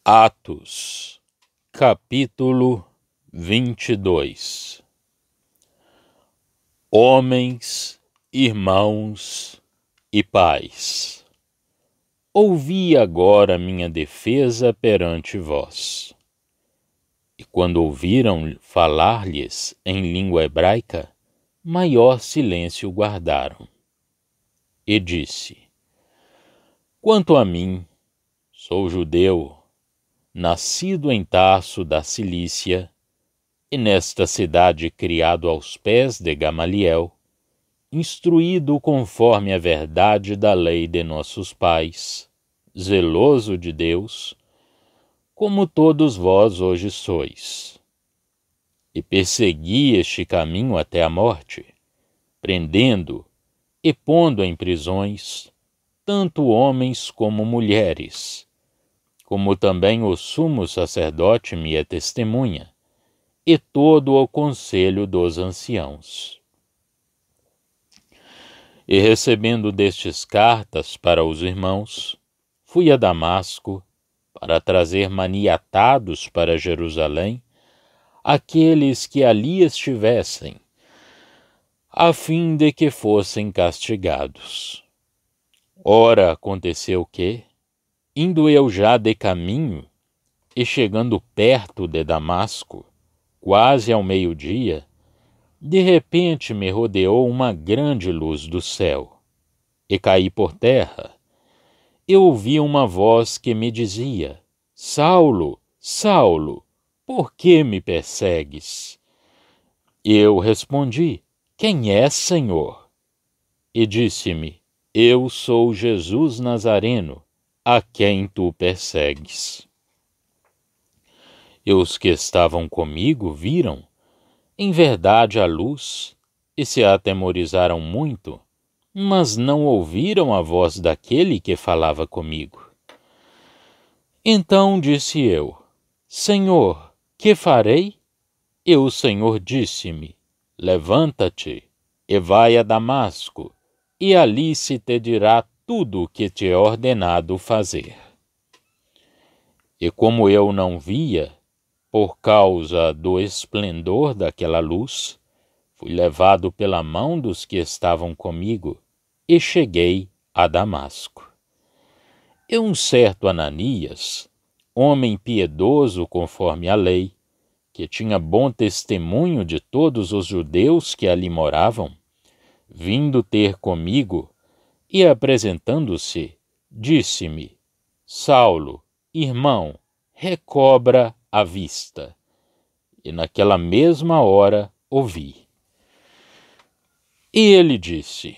Atos, capítulo 22. Homens, irmãos e pais, ouvi agora minha defesa perante vós. E quando ouviram falar-lhes em língua hebraica, maior silêncio guardaram. E disse: quanto a mim, sou judeu, nascido em Tarso da Cilícia, e nesta cidade criado aos pés de Gamaliel, instruído conforme a verdade da lei de nossos pais, zeloso de Deus, como todos vós hoje sois. E persegui este caminho até a morte, prendendo e pondo em prisões tanto homens como mulheres, como também o sumo sacerdote me é testemunha, e todo o conselho dos anciãos. E recebendo destes cartas para os irmãos, fui a Damasco para trazer maniatados para Jerusalém aqueles que ali estivessem, a fim de que fossem castigados. Ora, aconteceu que, indo eu já de caminho, e chegando perto de Damasco, quase ao meio-dia, de repente me rodeou uma grande luz do céu, e caí por terra. Eu ouvi uma voz que me dizia: Saulo, Saulo, por que me persegues? Eu respondi: quem és, Senhor? E disse-me: eu sou Jesus Nazareno, a quem tu persegues. E os que estavam comigo viram, em verdade, a luz, e se atemorizaram muito, mas não ouviram a voz daquele que falava comigo. Então disse eu: Senhor, que farei? E o Senhor disse-me: levanta-te e vai a Damasco, e ali se te dirá tudo o que te é ordenado fazer. E como eu não via, por causa do esplendor daquela luz, fui levado pela mão dos que estavam comigo e cheguei a Damasco. E um certo Ananias, homem piedoso conforme a lei, que tinha bom testemunho de todos os judeus que ali moravam, vindo ter comigo e apresentando-se, disse-me: Saulo, irmão, recobra a vista. E naquela mesma hora ouvi. E ele disse: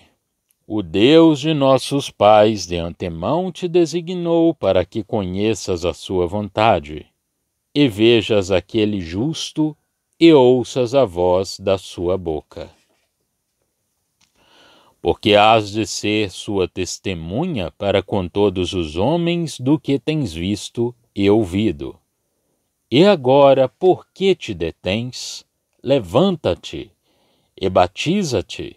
o Deus de nossos pais de antemão te designou para que conheças a sua vontade, e vejas aquele justo, e ouças a voz da sua boca. Porque hás de ser sua testemunha para com todos os homens do que tens visto e ouvido. E agora, por que te detens? Levanta-te, e batiza-te,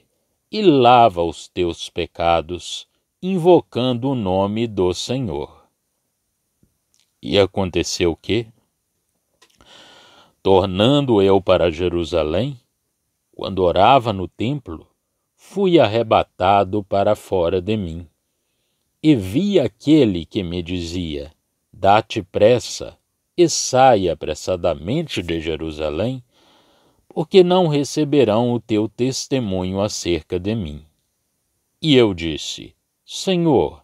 e lava os teus pecados, invocando o nome do Senhor. E aconteceu que, tornando eu para Jerusalém, quando orava no templo, fui arrebatado para fora de mim, e vi aquele que me dizia: dá-te pressa, e saia apressadamente de Jerusalém, porque não receberão o teu testemunho acerca de mim. E eu disse: Senhor,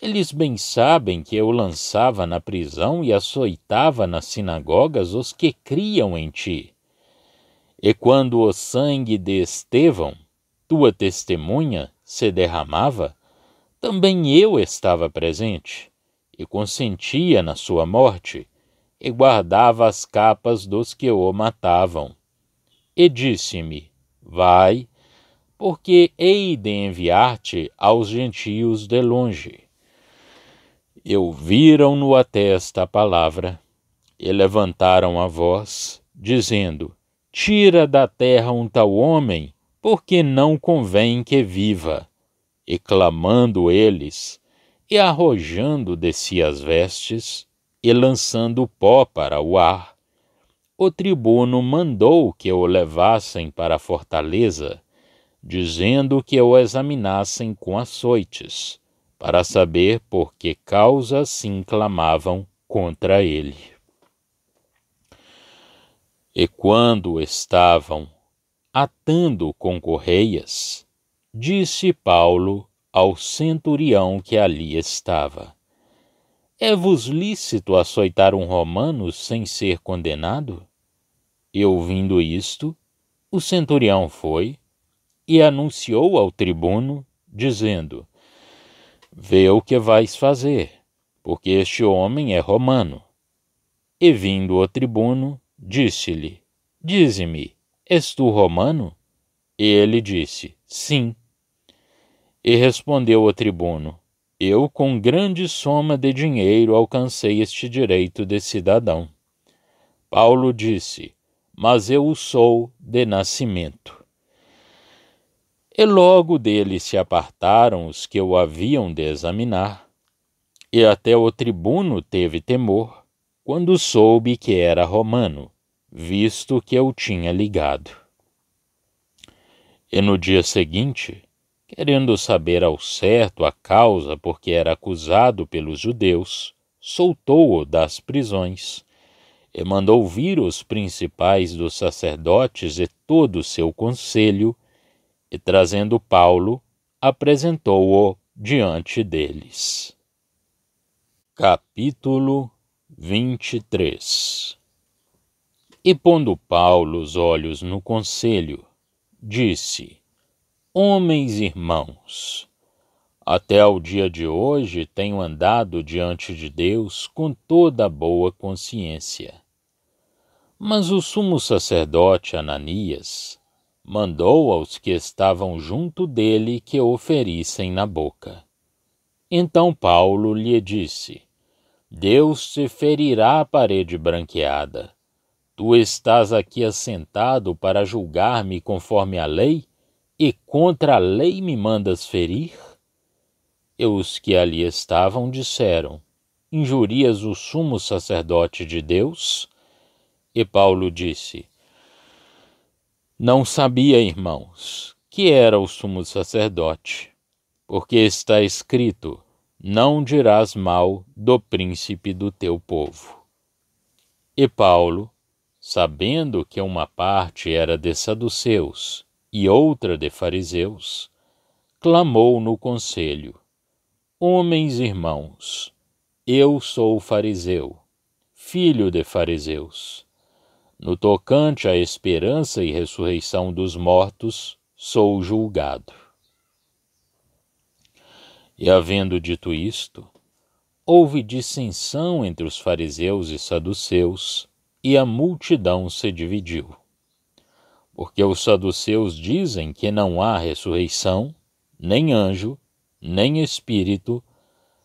eles bem sabem que eu lançava na prisão e açoitava nas sinagogas os que criam em ti. E quando o sangue de Estevão, tua testemunha, se derramava, também eu estava presente, e consentia na sua morte, e guardava as capas dos que o matavam. E disse-me: vai, porque hei de enviar-te aos gentios de longe. E ouviram-no até esta palavra, e levantaram a voz, dizendo: tira da terra um tal homem, porque não convém que viva. E clamando eles, e arrojando de si as vestes, e lançando pó para o ar, o tribuno mandou que o levassem para a fortaleza, dizendo que o examinassem com açoites, para saber por que causa assim clamavam contra ele. E quando estavam atando com correias, disse Paulo ao centurião que ali estava: É-vos lícito açoitar um romano sem ser condenado? E ouvindo isto, o centurião foi e anunciou ao tribuno, dizendo: Vê o que vais fazer, porque este homem é romano. E vindo o tribuno, disse-lhe: Dize-me, és tu romano? E ele disse: Sim. E respondeu o tribuno: Eu com grande soma de dinheiro alcancei este direito de cidadão. Paulo disse: Mas eu o sou de nascimento. E logo dele se apartaram os que o haviam de examinar, e até o tribuno teve temor, quando soube que era romano, visto que eu tinha ligado. E no dia seguinte, querendo saber ao certo a causa por que era acusado pelos judeus, soltou-o das prisões, e mandou vir os principais dos sacerdotes e todo o seu conselho, e trazendo Paulo, apresentou-o diante deles. Capítulo 23. E pondo Paulo os olhos no conselho, disse: Homens irmãos, até ao dia de hoje tenho andado diante de Deus com toda a boa consciência. Mas o sumo sacerdote Ananias mandou aos que estavam junto dele que o ferissem na boca. Então Paulo lhe disse: Deus te ferirá a parede branqueada. Tu estás aqui assentado para julgar-me conforme a lei, e contra a lei me mandas ferir? E os que ali estavam disseram: Injurias o sumo sacerdote de Deus? E Paulo disse: Não sabia, irmãos, que era o sumo sacerdote, porque está escrito: Não dirás mal do príncipe do teu povo. E Paulo, sabendo que uma parte era de saduceus e outra de fariseus, clamou no conselho: Homens irmãos, eu sou fariseu, filho de fariseus. No tocante à esperança e ressurreição dos mortos, sou julgado. E havendo dito isto, houve dissensão entre os fariseus e saduceus, e a multidão se dividiu. Porque os saduceus dizem que não há ressurreição, nem anjo, nem espírito,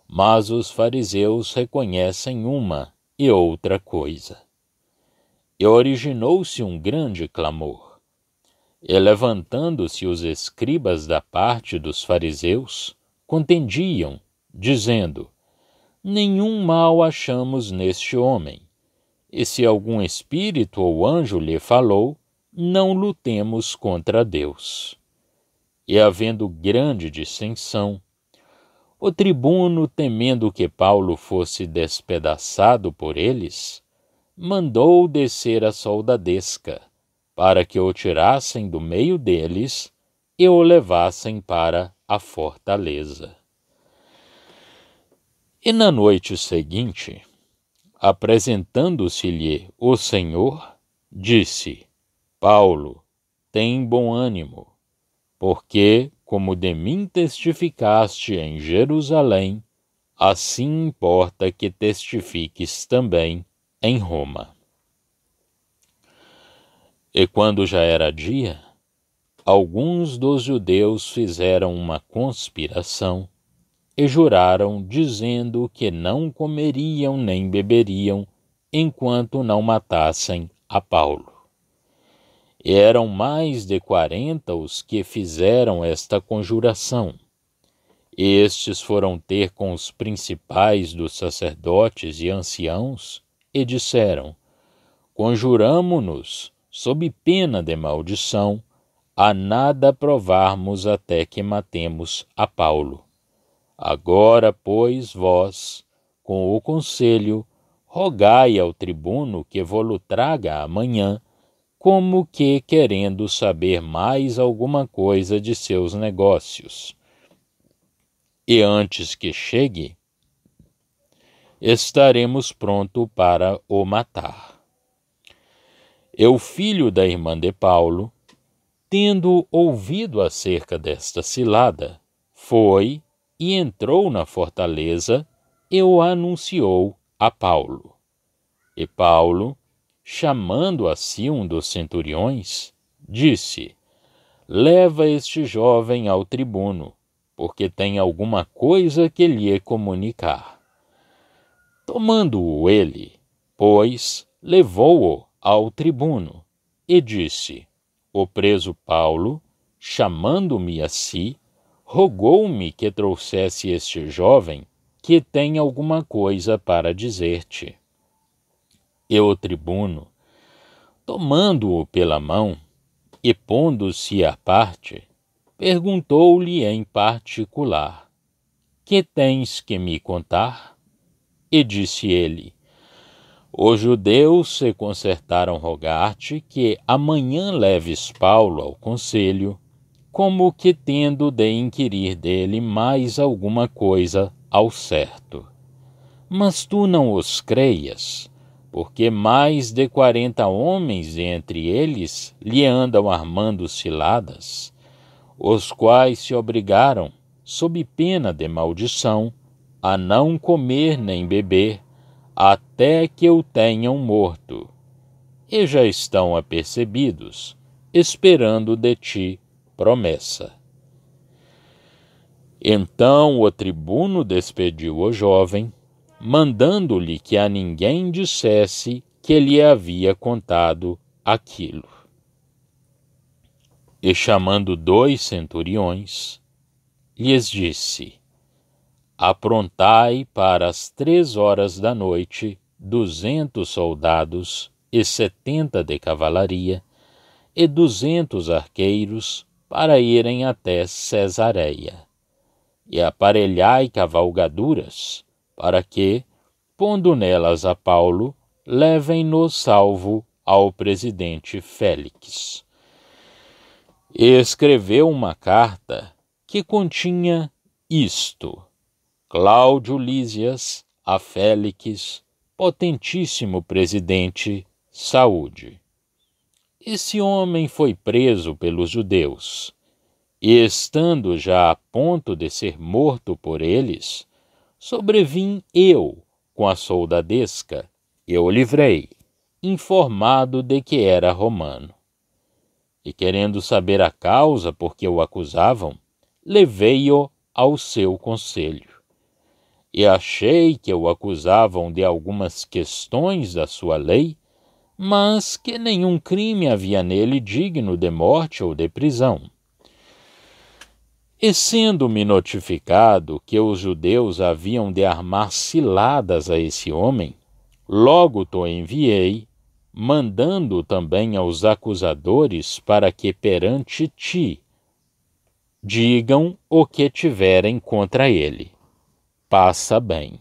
mas os fariseus reconhecem uma e outra coisa. E originou-se um grande clamor. E levantando-se os escribas da parte dos fariseus, contendiam, dizendo: Nenhum mal achamos neste homem. E se algum espírito ou anjo lhe falou, não lutemos contra Deus. E havendo grande dissensão, o tribuno, temendo que Paulo fosse despedaçado por eles, mandou descer a soldadesca, para que o tirassem do meio deles e o levassem para a fortaleza. E na noite seguinte, apresentando-se-lhe o Senhor, disse: Paulo, tem bom ânimo, porque, como de mim testificaste em Jerusalém, assim importa que testifiques também em Roma. E quando já era dia, alguns dos judeus fizeram uma conspiração e juraram, dizendo que não comeriam nem beberiam enquanto não matassem a Paulo. E eram mais de 40 os que fizeram esta conjuração. Estes foram ter com os principais dos sacerdotes e anciãos e disseram: Conjuramo-nos, sob pena de maldição, a nada provarmos até que matemos a Paulo. Agora, pois, vós, com o conselho, rogai ao tribuno que vo-lo traga amanhã, como que querendo saber mais alguma coisa de seus negócios. E antes que chegue, estaremos prontos para o matar. E o filho da irmã de Paulo, tendo ouvido acerca desta cilada, foi e entrou na fortaleza e o anunciou a Paulo. E Paulo, chamando a si um dos centuriões, disse: Leva este jovem ao tribuno, porque tem alguma coisa que lhe comunicar. Tomando-o ele, pois, levou-o ao tribuno, e disse: O preso Paulo, chamando-me a si, rogou-me que trouxesse este jovem, que tem alguma coisa para dizer-te. E o tribuno, tomando-o pela mão e pondo-se à parte, perguntou-lhe em particular: Que tens que me contar? E disse ele: Os judeus se concertaram rogar-te que amanhã leves Paulo ao conselho, como que tendo de inquirir dele mais alguma coisa ao certo. Mas tu não os creias, porque mais de 40 homens entre eles lhe andam armando ciladas, os quais se obrigaram, sob pena de maldição, a não comer nem beber, até que o tenham morto. E já estão apercebidos, esperando de ti promessa. Então o tribuno despediu o jovem, mandando-lhe que a ninguém dissesse que lhe havia contado aquilo. E chamando 2 centuriões, lhes disse: Aprontai para as 3 horas da noite 200 soldados e 70 de cavalaria, e 200 arqueiros, para irem até Cesareia. E aparelhai cavalgaduras, para que, pondo nelas a Paulo, levem-no salvo ao presidente Félix. E escreveu uma carta que continha isto: Cláudio Lísias a Félix, potentíssimo presidente, saúde. Esse homem foi preso pelos judeus, e estando já a ponto de ser morto por eles, sobrevim eu com a soldadesca e o livrei, informado de que era romano. E querendo saber a causa por que o acusavam, levei-o ao seu conselho. E achei que o acusavam de algumas questões da sua lei, mas que nenhum crime havia nele digno de morte ou de prisão. E sendo-me notificado que os judeus haviam de armar ciladas a esse homem, logo to enviei, mandando também aos acusadores para que perante ti digam o que tiverem contra ele. Passa bem.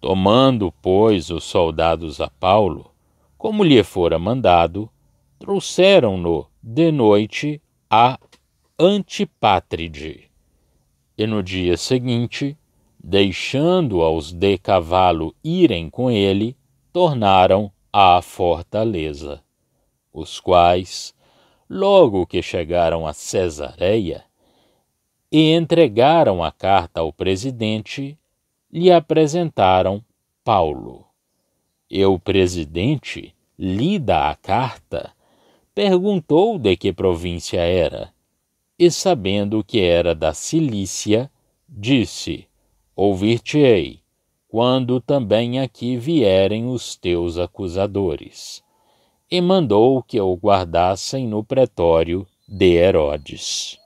Tomando, pois, os soldados a Paulo, como lhe fora mandado, trouxeram-no de noite a Antipátride. E no dia seguinte, deixando aos de cavalo irem com ele, tornaram à fortaleza, os quais, logo que chegaram a Cesareia, e entregaram a carta ao presidente, lhe apresentaram Paulo. E o presidente, lida a carta, perguntou de que província era, e sabendo que era da Cilícia, disse: Ouvir-te-ei, quando também aqui vierem os teus acusadores. E mandou que o guardassem no pretório de Herodes.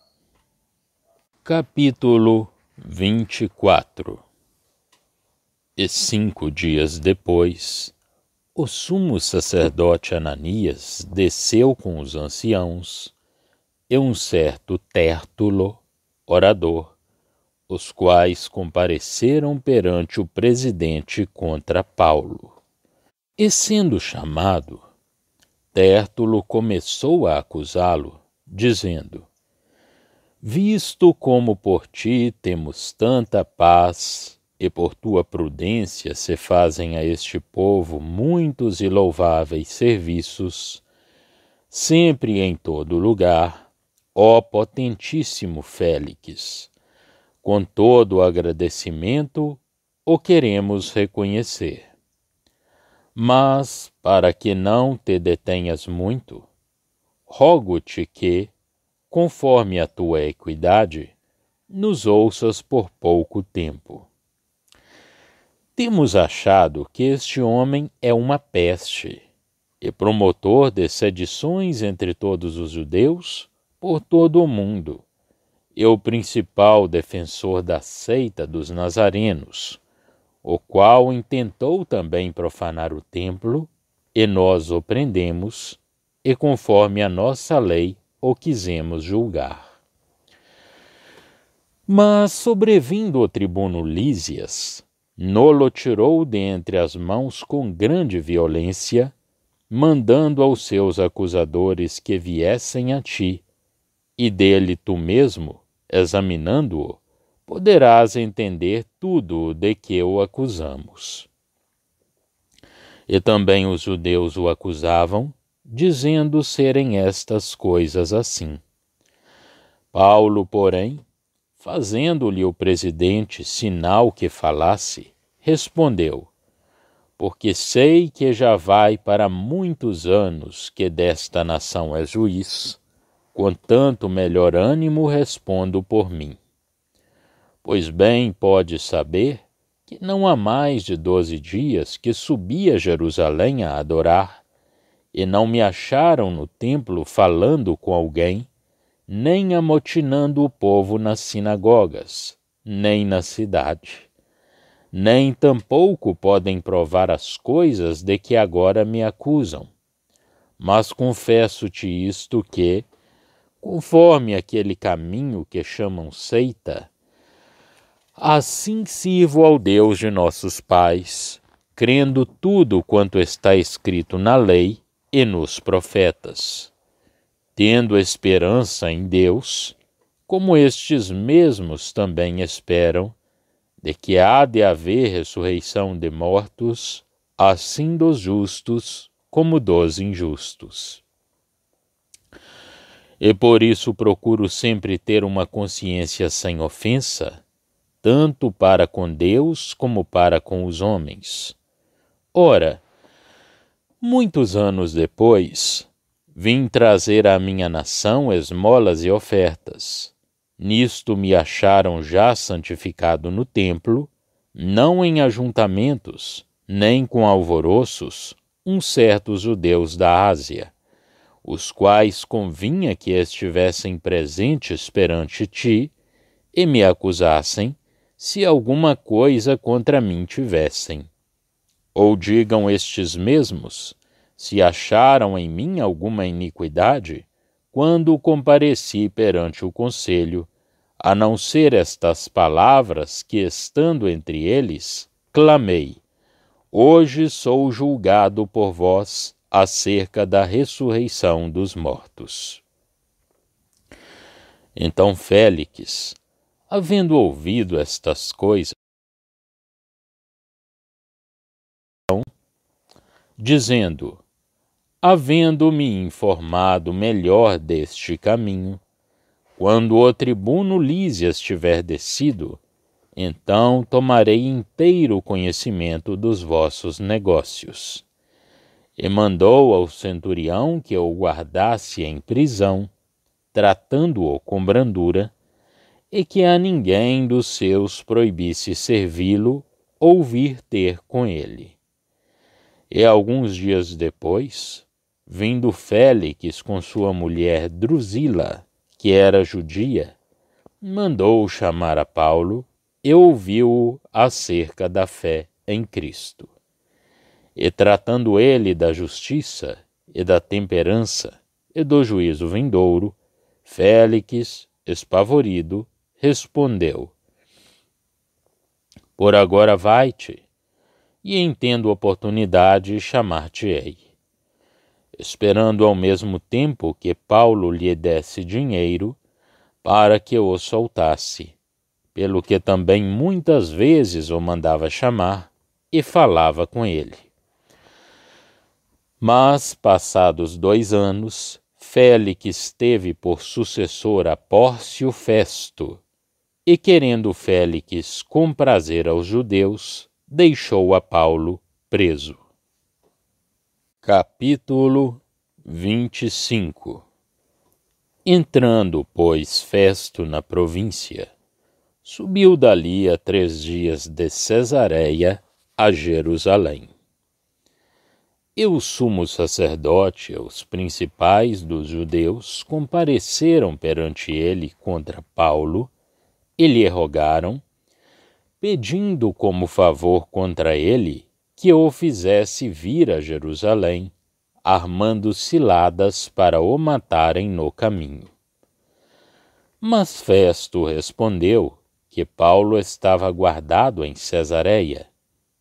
Capítulo 24. E 5 dias depois, o sumo sacerdote Ananias desceu com os anciãos e um certo Tértulo, orador, os quais compareceram perante o presidente contra Paulo. E sendo chamado, Tértulo começou a acusá-lo, dizendo: visto como por ti temos tanta paz, e por tua prudência se fazem a este povo muitos e louváveis serviços, sempre e em todo lugar, ó potentíssimo Félix, com todo o agradecimento o queremos reconhecer. Mas, para que não te detenhas muito, rogo-te que, conforme a tua equidade, nos ouças por pouco tempo. Temos achado que este homem é uma peste, e promotor de sedições entre todos os judeus por todo o mundo, e o principal defensor da seita dos nazarenos, o qual intentou também profanar o templo, e nós o prendemos, e conforme a nossa lei o quisemos julgar. Mas, sobrevindo o tribuno Lísias, nolo tirou de entre as mãos com grande violência, mandando aos seus acusadores que viessem a ti, e dele tu mesmo, examinando-o, poderás entender tudo de que o acusamos. E também os judeus o acusavam, dizendo serem estas coisas assim. Paulo, porém, fazendo-lhe o presidente sinal que falasse, respondeu: porque sei que já vai para muitos anos que desta nação é juiz, com tanto melhor ânimo respondo por mim. Pois bem pode saber que não há mais de 12 dias que subi a Jerusalém a adorar, e não me acharam no templo falando com alguém, nem amotinando o povo nas sinagogas, nem na cidade. Nem tampouco podem provar as coisas de que agora me acusam. Mas confesso-te isto que, conforme aquele caminho que chamam seita, assim sirvo ao Deus de nossos pais, crendo tudo quanto está escrito na lei e nos profetas, tendo esperança em Deus, como estes mesmos também esperam, de que há de haver ressurreição de mortos, assim dos justos como dos injustos. E por isso procuro sempre ter uma consciência sem ofensa, tanto para com Deus como para com os homens. Ora, muitos anos depois, vim trazer à minha nação esmolas e ofertas. Nisto me acharam já santificado no templo, não em ajuntamentos, nem com alvoroços, uns certos judeus da Ásia, os quais convinha que estivessem presentes perante ti e me acusassem, se alguma coisa contra mim tivessem. Ou digam estes mesmos, se acharam em mim alguma iniquidade, quando compareci perante o conselho, a não ser estas palavras que, estando entre eles, clamei: hoje sou julgado por vós acerca da ressurreição dos mortos. Então Félix, havendo ouvido estas coisas, dizendo: havendo-me informado melhor deste caminho, quando o tribuno Lísias tiver descido, então tomarei inteiro conhecimento dos vossos negócios. E mandou ao centurião que o guardasse em prisão, tratando-o com brandura, e que a ninguém dos seus proibisse servi-lo ou vir ter com ele. E alguns dias depois, vindo Félix com sua mulher Drusila, que era judia, mandou chamar a Paulo e ouviu-o acerca da fé em Cristo. E tratando ele da justiça e da temperança e do juízo vindouro, Félix, espavorido, respondeu: Por agora vai-te, e em tendo oportunidade chamar-te-ei. Esperando ao mesmo tempo que Paulo lhe desse dinheiro, para que o soltasse, pelo que também muitas vezes o mandava chamar e falava com ele. Mas, passados 2 anos, Félix teve por sucessor a Pórcio Festo, e querendo Félix comprazer aos judeus, deixou a Paulo preso. Capítulo 25. Entrando, pois, Festo na província, subiu dali a 3 dias de Cesareia a Jerusalém. E o sumo sacerdote e os principais dos judeus compareceram perante ele contra Paulo e lhe rogaram, pedindo como favor contra ele que o fizesse vir a Jerusalém, armando ciladas para o matarem no caminho. Mas Festo respondeu que Paulo estava guardado em Cesareia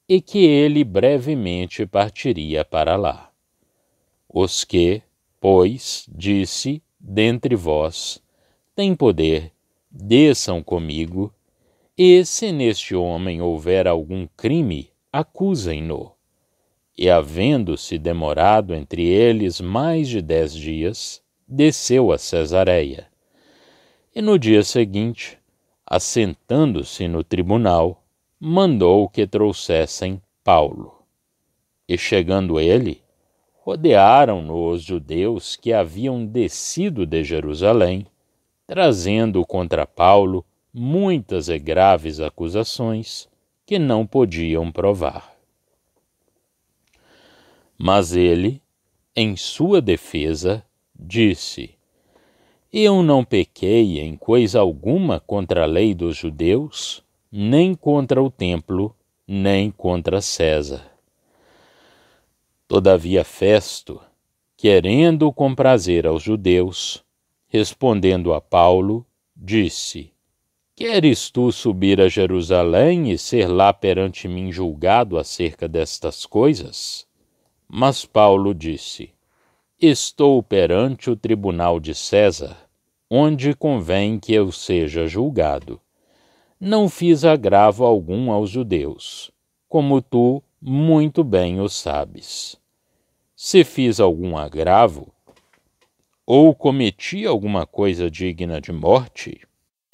e que ele brevemente partiria para lá. Os que, pois, disse, dentre vós, têm poder, desçam comigo, e se neste homem houver algum crime, acusem-no. E havendo-se demorado entre eles mais de 10 dias, desceu a Cesareia. E no dia seguinte, assentando-se no tribunal, mandou que trouxessem Paulo. E chegando ele, rodearam-no os judeus que haviam descido de Jerusalém, trazendo contra Paulo muitas e graves acusações que não podiam provar. Mas ele, em sua defesa, disse: Eu não pequei em coisa alguma contra a lei dos judeus, nem contra o templo, nem contra César. Todavia Festo, querendo comprazer aos judeus, respondendo a Paulo, disse: Queres tu subir a Jerusalém e ser lá perante mim julgado acerca destas coisas? Mas Paulo disse: Estou perante o tribunal de César, onde convém que eu seja julgado. Não fiz agravo algum aos judeus, como tu muito bem o sabes. Se fiz algum agravo, ou cometi alguma coisa digna de morte,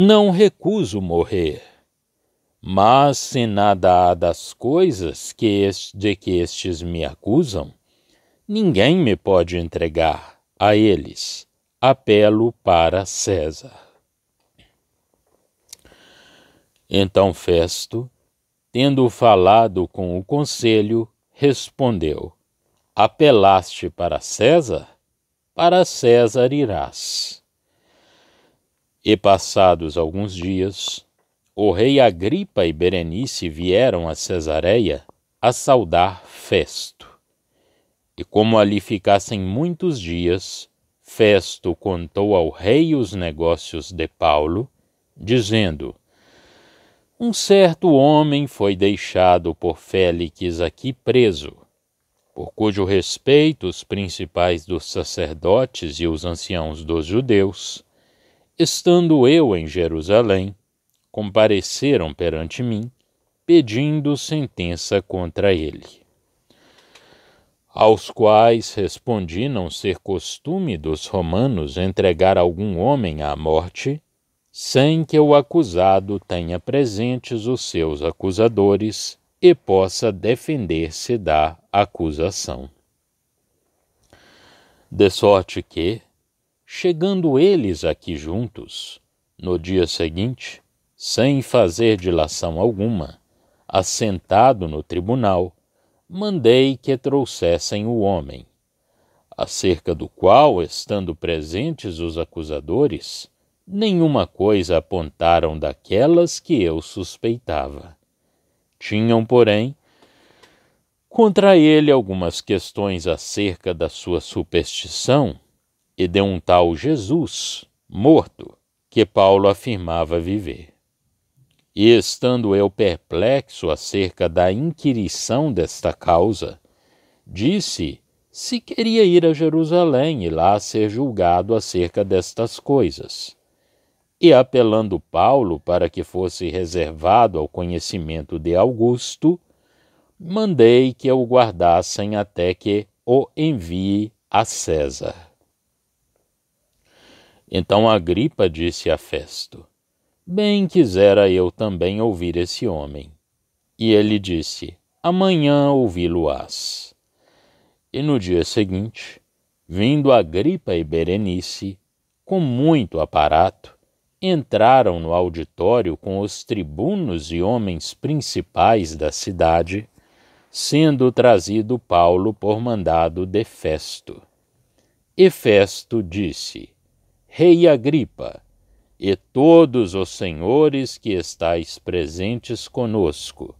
não recuso morrer. Mas se nada há das coisas de que estes me acusam, ninguém me pode entregar a eles. Apelo para César. Então Festo, tendo falado com o conselho, respondeu: Apelaste para César? Para César irás. E passados alguns dias, o rei Agripa e Berenice vieram a Cesareia a saudar Festo. E como ali ficassem muitos dias, Festo contou ao rei os negócios de Paulo, dizendo: Um certo homem foi deixado por Félix aqui preso, por cujo respeito os principais dos sacerdotes e os anciãos dos judeus, estando eu em Jerusalém, compareceram perante mim, pedindo sentença contra ele. Aos quais respondi não ser costume dos romanos entregar algum homem à morte, sem que o acusado tenha presentes os seus acusadores e possa defender-se da acusação. De sorte que, chegando eles aqui juntos, no dia seguinte, sem fazer dilação alguma, assentado no tribunal, mandei que trouxessem o homem, acerca do qual, estando presentes os acusadores, nenhuma coisa apontaram daquelas que eu suspeitava. Tinham, porém, contra ele algumas questões acerca da sua superstição e de um tal Jesus, morto, que Paulo afirmava viver. E estando eu perplexo acerca da inquirição desta causa, disse se queria ir a Jerusalém e lá ser julgado acerca destas coisas. E apelando Paulo para que fosse reservado ao conhecimento de Augusto, mandei que o guardassem até que o envie a César. Então Agripa disse a Festo: bem quisera eu também ouvir esse homem. E ele disse: amanhã ouvi-lo-ás. E no dia seguinte, vindo Agripa e Berenice, com muito aparato, entraram no auditório com os tribunos e homens principais da cidade, sendo trazido Paulo por mandado de Festo. E Festo disse: Rei Agripa, e todos os senhores que estáis presentes conosco,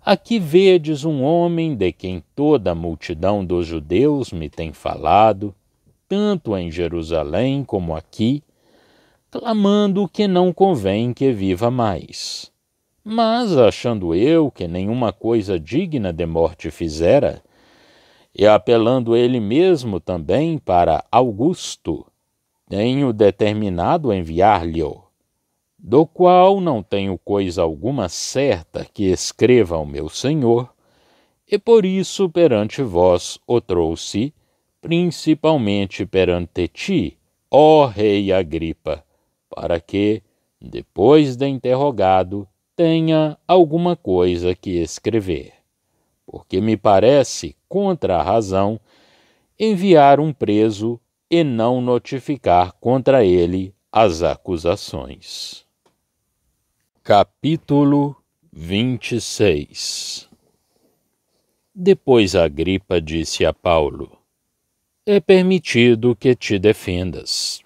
aqui vedes um homem de quem toda a multidão dos judeus me tem falado, tanto em Jerusalém como aqui, clamando que não convém que viva mais. Mas, achando eu que nenhuma coisa digna de morte fizera, e apelando ele mesmo também para Augusto, tenho determinado enviar-lhe-o, do qual não tenho coisa alguma certa que escreva ao meu senhor, e por isso perante vós o trouxe, principalmente perante ti, ó rei Agripa, para que, depois de interrogado, tenha alguma coisa que escrever. Porque me parece, contra a razão, enviar um preso e não notificar contra ele as acusações. Capítulo 26. Depois Agripa disse a Paulo: é permitido que te defendas.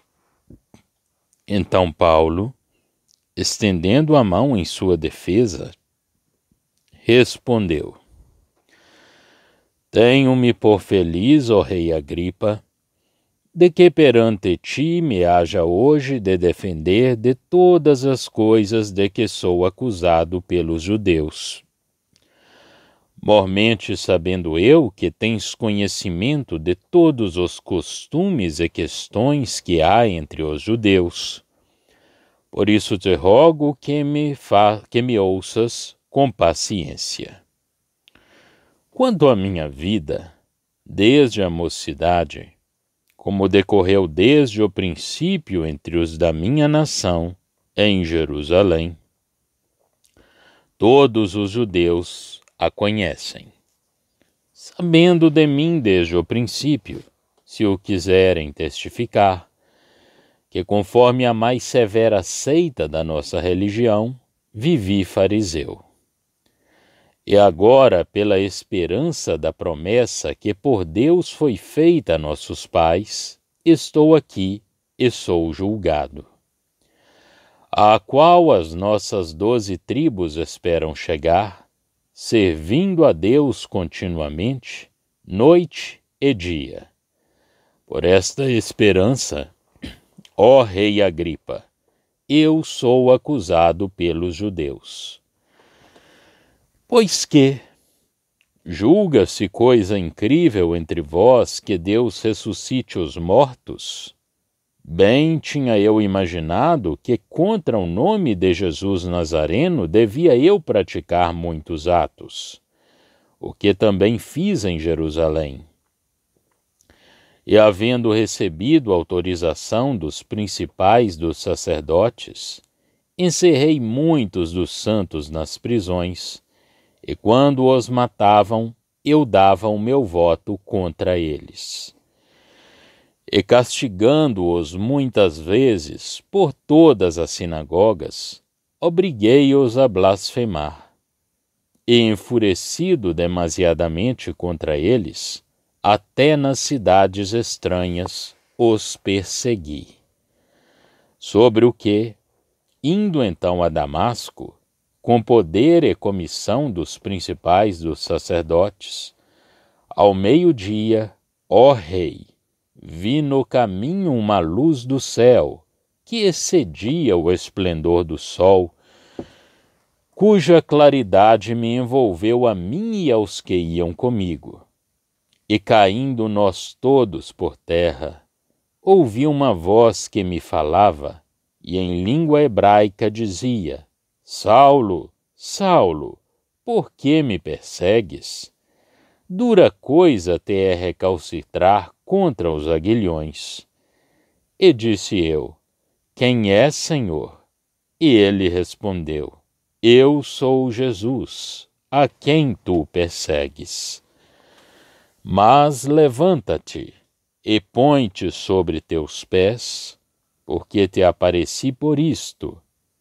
Então Paulo, estendendo a mão em sua defesa, respondeu: tenho-me por feliz, ó rei Agripa, de que perante ti me haja hoje de defender de todas as coisas de que sou acusado pelos judeus. Mormente sabendo eu que tens conhecimento de todos os costumes e questões que há entre os judeus. Por isso te rogo que me ouças com paciência. Quanto à minha vida, desde a mocidade, como decorreu desde o princípio entre os da minha nação, em Jerusalém, todos os judeus a conhecem. Sabendo de mim desde o princípio, se o quiserem testificar, que conforme a mais severa seita da nossa religião, vivi fariseu. E agora, pela esperança da promessa que por Deus foi feita a nossos pais, estou aqui e sou julgado, a qual as nossas 12 tribos esperam chegar, servindo a Deus continuamente, noite e dia. Por esta esperança, ó rei Agripa, eu sou acusado pelos judeus. Pois que julga-se coisa incrível entre vós que Deus ressuscite os mortos? Bem tinha eu imaginado que contra o nome de Jesus Nazareno devia eu praticar muitos atos, o que também fiz em Jerusalém. E havendo recebido autorização dos principais dos sacerdotes, encerrei muitos dos santos nas prisões, e quando os matavam, eu dava o meu voto contra eles. E castigando-os muitas vezes por todas as sinagogas, obriguei-os a blasfemar. E enfurecido demasiadamente contra eles, até nas cidades estranhas os persegui. Sobre o que, indo então a Damasco, com poder e comissão dos principais dos sacerdotes, ao meio-dia, ó rei, vi no caminho uma luz do céu, que excedia o esplendor do sol, cuja claridade me envolveu a mim e aos que iam comigo. E caindo nós todos por terra, ouvi uma voz que me falava, e em língua hebraica dizia: Saulo, Saulo, por que me persegues? Dura coisa te é recalcitrar contra os aguilhões. E disse eu: Quem é, Senhor? E ele respondeu: Eu sou Jesus, a quem tu persegues. Mas levanta-te e põe-te sobre teus pés, porque te apareci por isto,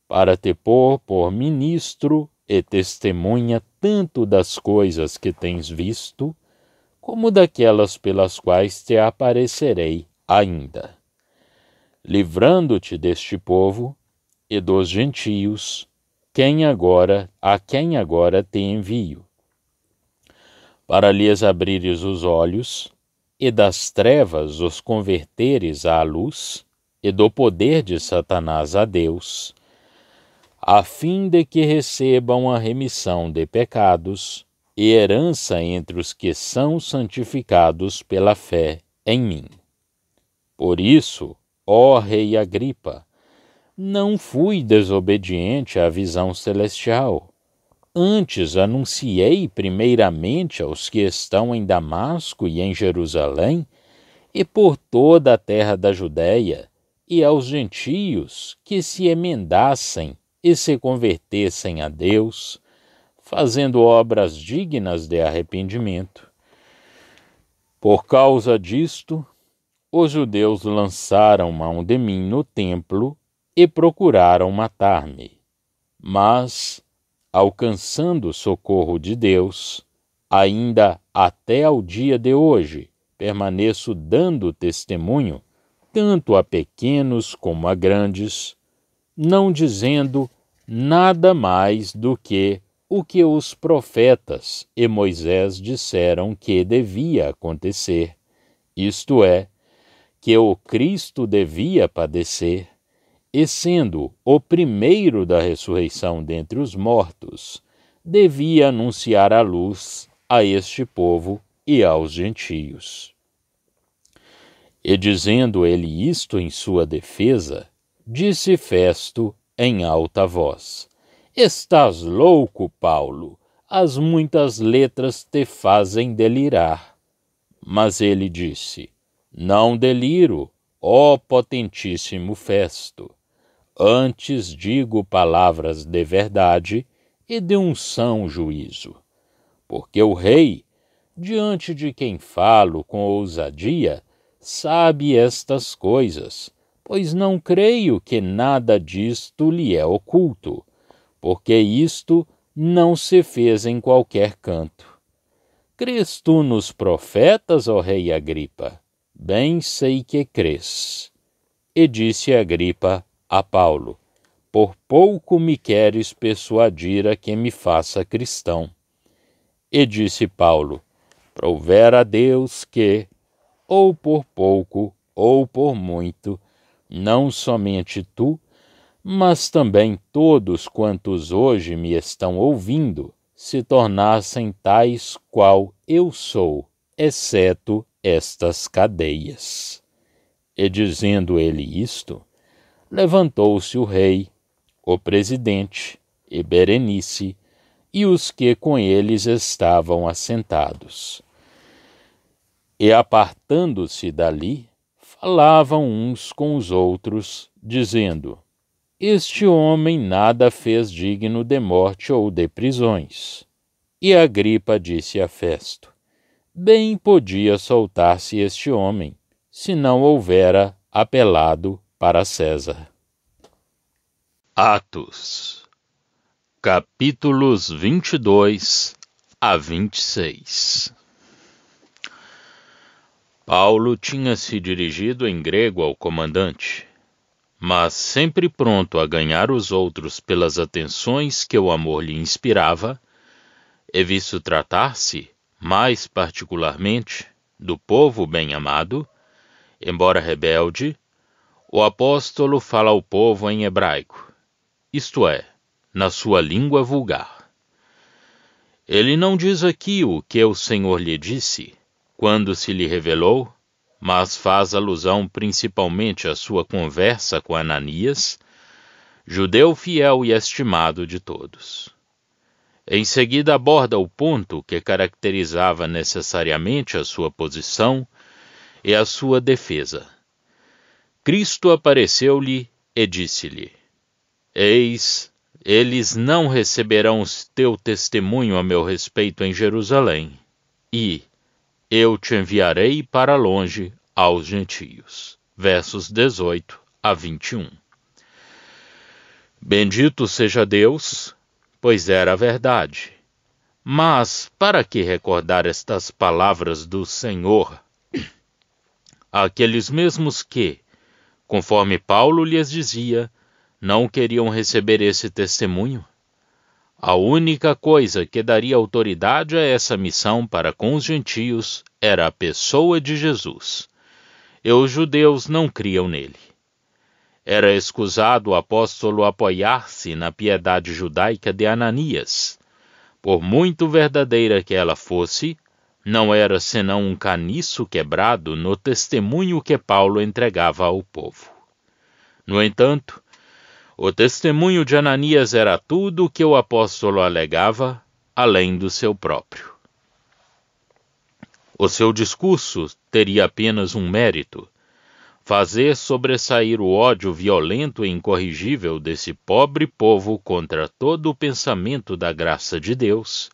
para te pôr por ministro e testemunha tanto das coisas que tens visto, como daquelas pelas quais te aparecerei ainda, livrando-te deste povo e dos gentios, a quem agora te envio, para lhes abrires os olhos, e das trevas os converteres à luz, e do poder de Satanás a Deus, a fim de que recebam a remissão de pecados e herança entre os que são santificados pela fé em mim. Por isso, ó Rei Agripa, não fui desobediente à visão celestial. Antes anunciei primeiramente aos que estão em Damasco e em Jerusalém, e por toda a terra da Judéia, e aos gentios que se emendassem e se convertessem a Deus, fazendo obras dignas de arrependimento. Por causa disto, os judeus lançaram mão de mim no templo e procuraram matar-me. Mas, alcançando o socorro de Deus, ainda até ao dia de hoje, permaneço dando testemunho, tanto a pequenos como a grandes, não dizendo nada mais do que o que os profetas e Moisés disseram que devia acontecer, isto é, que o Cristo devia padecer, e sendo o primeiro da ressurreição dentre os mortos, devia anunciar a luz a este povo e aos gentios. E dizendo ele isto em sua defesa, disse Festo em alta voz: Estás louco, Paulo, as muitas letras te fazem delirar. Mas ele disse: Não deliro, ó potentíssimo Festo. Antes digo palavras de verdade e de um são juízo. Porque o rei, diante de quem falo com ousadia, sabe estas coisas, pois não creio que nada disto lhe é oculto, porque isto não se fez em qualquer canto. Crês tu nos profetas, ó rei Agripa? Bem sei que crês. E disse Agripa a Paulo: Por pouco me queres persuadir a que me faça cristão. E disse Paulo: Provera a Deus que, ou por pouco, ou por muito, não somente tu, mas também todos quantos hoje me estão ouvindo, se tornassem tais qual eu sou, exceto estas cadeias. E dizendo ele isto, levantou-se o rei, o presidente e Berenice, e os que com eles estavam assentados. E apartando-se dali, falavam uns com os outros, dizendo: Este homem nada fez digno de morte ou de prisões. E Agripa disse a Festo: Bem podia soltar-se este homem, se não houvera apelado para César. Atos, capítulos 22 a 26. Paulo tinha se dirigido em grego ao comandante, mas sempre pronto a ganhar os outros pelas atenções que o amor lhe inspirava, e visto tratar-se, mais particularmente, do povo bem-amado, embora rebelde, o apóstolo fala ao povo em hebraico, isto é, na sua língua vulgar. Ele não diz aqui o que o Senhor lhe disse, quando se lhe revelou, mas faz alusão principalmente à sua conversa com Ananias, judeu fiel e estimado de todos. Em seguida aborda o ponto que caracterizava necessariamente a sua posição e a sua defesa. Cristo apareceu-lhe e disse-lhe: Eis, eles não receberão teu testemunho a meu respeito em Jerusalém, e eu te enviarei para longe aos gentios. Versos 18 a 21. Bendito seja Deus, pois era a verdade. Mas para que recordar estas palavras do Senhor àqueles mesmos que, conforme Paulo lhes dizia, não queriam receber esse testemunho? A única coisa que daria autoridade a essa missão para com os gentios era a pessoa de Jesus, e os judeus não criam nele. Era escusado o apóstolo apoiar-se na piedade judaica de Ananias. Por muito verdadeira que ela fosse, não era senão um caniço quebrado no testemunho que Paulo entregava ao povo. No entanto, o testemunho de Ananias era tudo o que o apóstolo alegava, além do seu próprio. O seu discurso teria apenas um mérito: fazer sobressair o ódio violento e incorrigível desse pobre povo contra todo o pensamento da graça de Deus,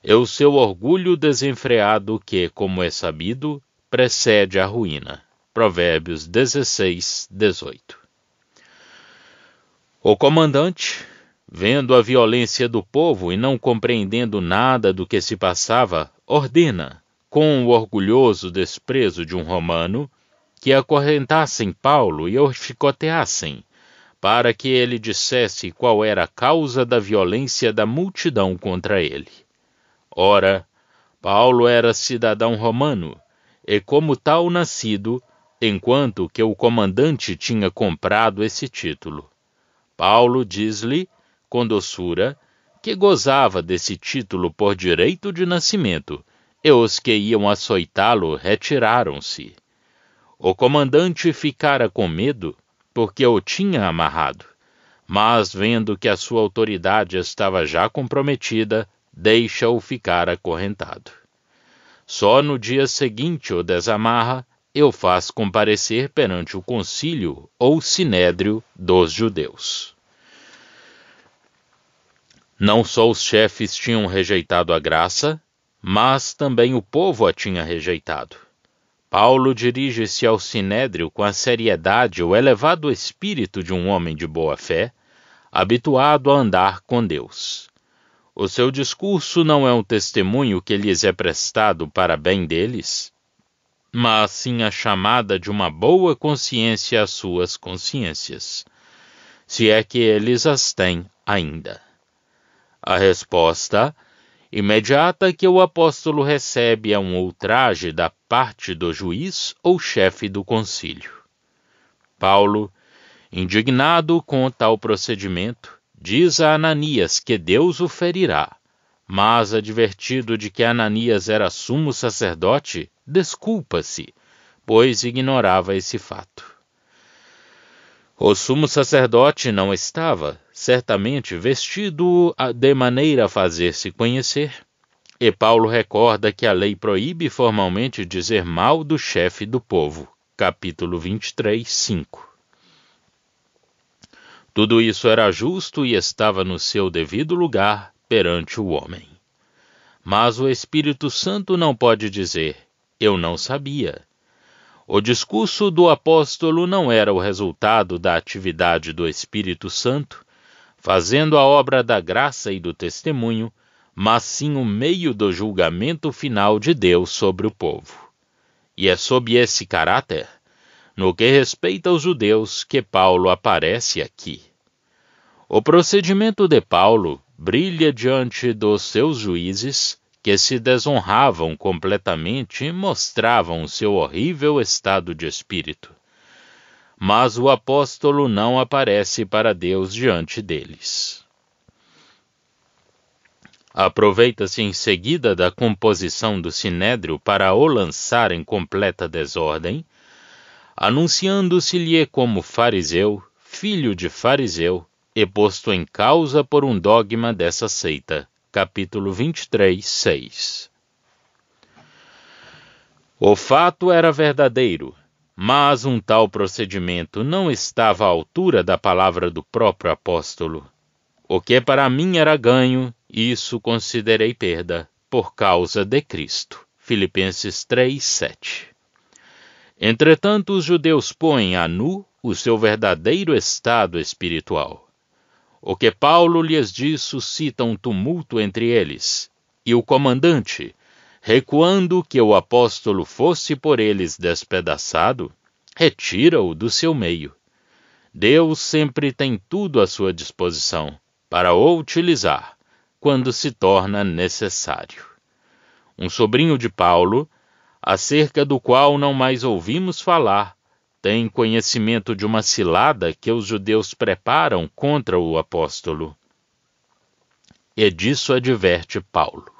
e o seu orgulho desenfreado que, como é sabido, precede a ruína. Provérbios 16, 18. O comandante, vendo a violência do povo e não compreendendo nada do que se passava, ordena, com o orgulhoso desprezo de um romano, que acorrentassem Paulo e o chicoteassem, para que ele dissesse qual era a causa da violência da multidão contra ele. Ora, Paulo era cidadão romano, e como tal nascido, enquanto que o comandante tinha comprado esse título. Paulo diz-lhe, com doçura, que gozava desse título por direito de nascimento, e os que iam açoitá-lo retiraram-se. O comandante ficara com medo, porque o tinha amarrado, mas vendo que a sua autoridade estava já comprometida, deixa-o ficar acorrentado. Só no dia seguinte o desamarra e o faz comparecer perante o concílio ou sinédrio dos judeus. Não só os chefes tinham rejeitado a graça, mas também o povo a tinha rejeitado. Paulo dirige-se ao sinédrio com a seriedade e o elevado espírito de um homem de boa fé, habituado a andar com Deus. O seu discurso não é um testemunho que lhes é prestado para bem deles, mas sim a chamada de uma boa consciência às suas consciências, se é que eles as têm ainda. A resposta imediata que o apóstolo recebe é um ultraje da parte do juiz ou chefe do concílio. Paulo, indignado com tal procedimento, diz a Ananias que Deus o ferirá, mas advertido de que Ananias era sumo sacerdote, desculpa-se, pois ignorava esse fato. O sumo sacerdote não estava, certamente, vestido de maneira a fazer-se conhecer, e Paulo recorda que a lei proíbe formalmente dizer mal do chefe do povo, capítulo 23, 5. Tudo isso era justo e estava no seu devido lugar perante o homem. Mas o Espírito Santo não pode dizer, eu não sabia. O discurso do apóstolo não era o resultado da atividade do Espírito Santo, fazendo a obra da graça e do testemunho, mas sim o meio do julgamento final de Deus sobre o povo. E é sob esse caráter, no que respeita aos judeus que Paulo aparece aqui. O procedimento de Paulo brilha diante dos seus juízes, que se desonravam completamente e mostravam seu horrível estado de espírito. Mas o apóstolo não aparece para Deus diante deles. Aproveita-se em seguida da composição do sinédrio para o lançar em completa desordem, anunciando-se-lhe como fariseu, filho de fariseu, e posto em causa por um dogma dessa seita. Capítulo 23, 6. O fato era verdadeiro, mas um tal procedimento não estava à altura da palavra do próprio apóstolo. O que para mim era ganho, isso considerei perda, por causa de Cristo. Filipenses 3, 7. Entretanto, os judeus põem a nu o seu verdadeiro estado espiritual. O que Paulo lhes diz suscita um tumulto entre eles, e o comandante, recuando que o apóstolo fosse por eles despedaçado, retira-o do seu meio. Deus sempre tem tudo à sua disposição para o utilizar quando se torna necessário. Um sobrinho de Paulo, acerca do qual não mais ouvimos falar, tem conhecimento de uma cilada que os judeus preparam contra o apóstolo. E disso adverte Paulo.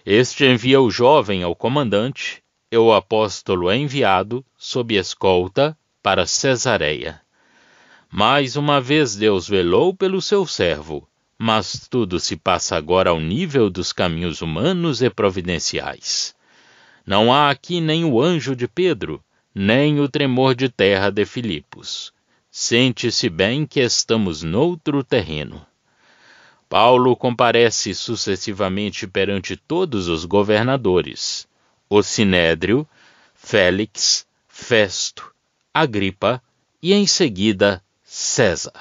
Este envia o jovem ao comandante, e o apóstolo é enviado, sob escolta, para Cesareia. Mais uma vez Deus velou pelo seu servo, mas tudo se passa agora ao nível dos caminhos humanos e providenciais. Não há aqui nem o anjo de Pedro, nem o tremor de terra de Filipos. Sente-se bem que estamos noutro terreno. Paulo comparece sucessivamente perante todos os governadores, o Sinédrio, Félix, Festo, Agripa e, em seguida, César.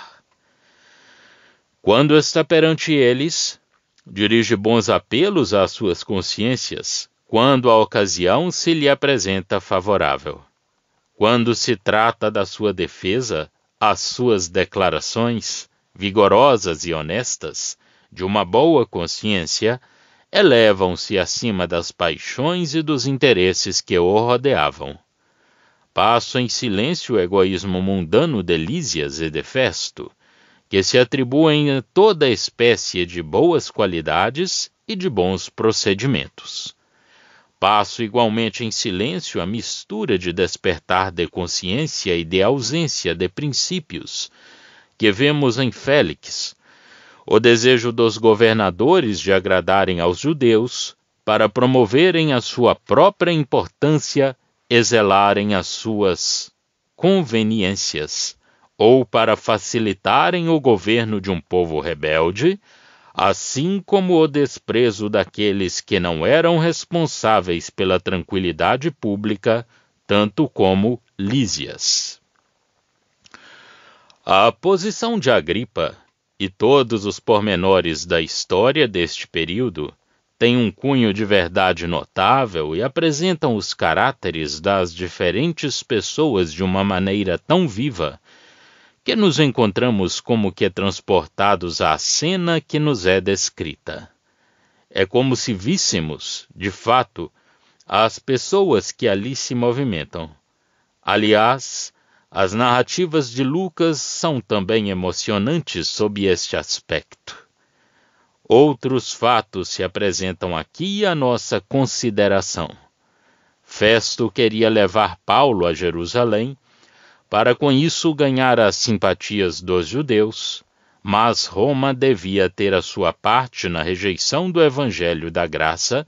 Quando está perante eles, dirige bons apelos às suas consciências, quando a ocasião se lhe apresenta favorável. Quando se trata da sua defesa, as suas declarações, vigorosas e honestas, de uma boa consciência, elevam-se acima das paixões e dos interesses que o rodeavam. Passo em silêncio o egoísmo mundano de Lísias e de Festo, que se atribuem toda espécie de boas qualidades e de bons procedimentos. Passo igualmente em silêncio a mistura de despertar de consciência e de ausência de princípios, que vemos em Félix, o desejo dos governadores de agradarem aos judeus, para promoverem a sua própria importância e zelarem as suas conveniências, ou para facilitarem o governo de um povo rebelde, assim como o desprezo daqueles que não eram responsáveis pela tranquilidade pública, tanto como Lísias. A posição de Agripa e todos os pormenores da história deste período têm um cunho de verdade notável e apresentam os caráteres das diferentes pessoas de uma maneira tão viva que nos encontramos como que transportados à cena que nos é descrita. É como se víssemos, de fato, as pessoas que ali se movimentam. Aliás, as narrativas de Lucas são também emocionantes sob este aspecto. Outros fatos se apresentam aqui à nossa consideração. Festo queria levar Paulo a Jerusalém, para com isso ganhar as simpatias dos judeus, mas Roma devia ter a sua parte na rejeição do evangelho da graça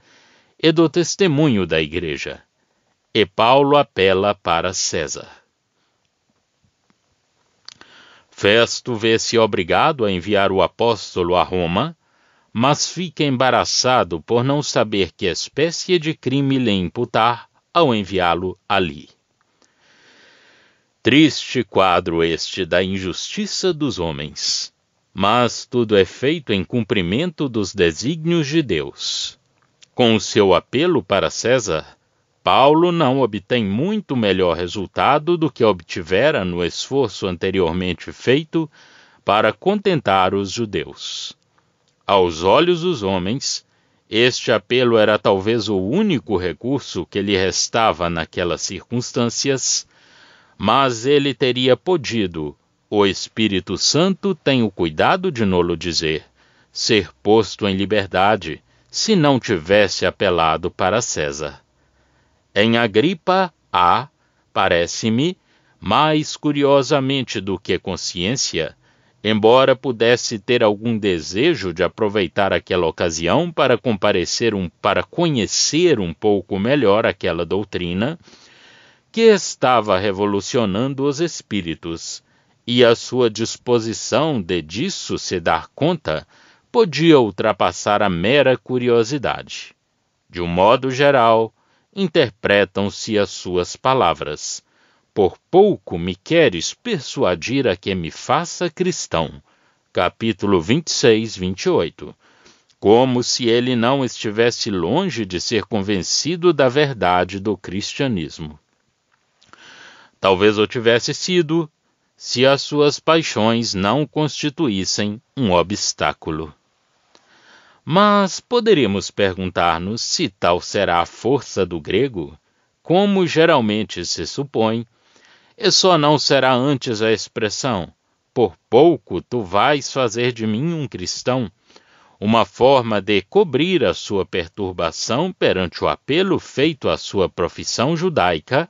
e do testemunho da igreja. E Paulo apela para César. Festo vê-se obrigado a enviar o apóstolo a Roma, mas fica embaraçado por não saber que espécie de crime lhe imputar ao enviá-lo ali. Triste quadro este da injustiça dos homens, mas tudo é feito em cumprimento dos desígnios de Deus. Com o seu apelo para César, Paulo não obtém muito melhor resultado do que obtivera no esforço anteriormente feito para contentar os judeus. Aos olhos dos homens, este apelo era talvez o único recurso que lhe restava naquelas circunstâncias, mas ele teria podido, o Espírito Santo tem o cuidado de nolo dizer, ser posto em liberdade, se não tivesse apelado para César. Em Agripa há, parece-me, mais curiosamente do que consciência, embora pudesse ter algum desejo de aproveitar aquela ocasião para conhecer um pouco melhor aquela doutrina, que estava revolucionando os espíritos, e a sua disposição de disso se dar conta podia ultrapassar a mera curiosidade. De um modo geral, interpretam-se as suas palavras. Por pouco me queres persuadir a que me faça cristão. Capítulo 26, 28. Como se ele não estivesse longe de ser convencido da verdade do cristianismo. Talvez o tivesse sido, se as suas paixões não constituíssem um obstáculo. Mas poderíamos perguntar-nos se tal será a força do grego, como geralmente se supõe, e só não será antes a expressão, por pouco tu vais fazer de mim um cristão, uma forma de cobrir a sua perturbação perante o apelo feito à sua profissão judaica,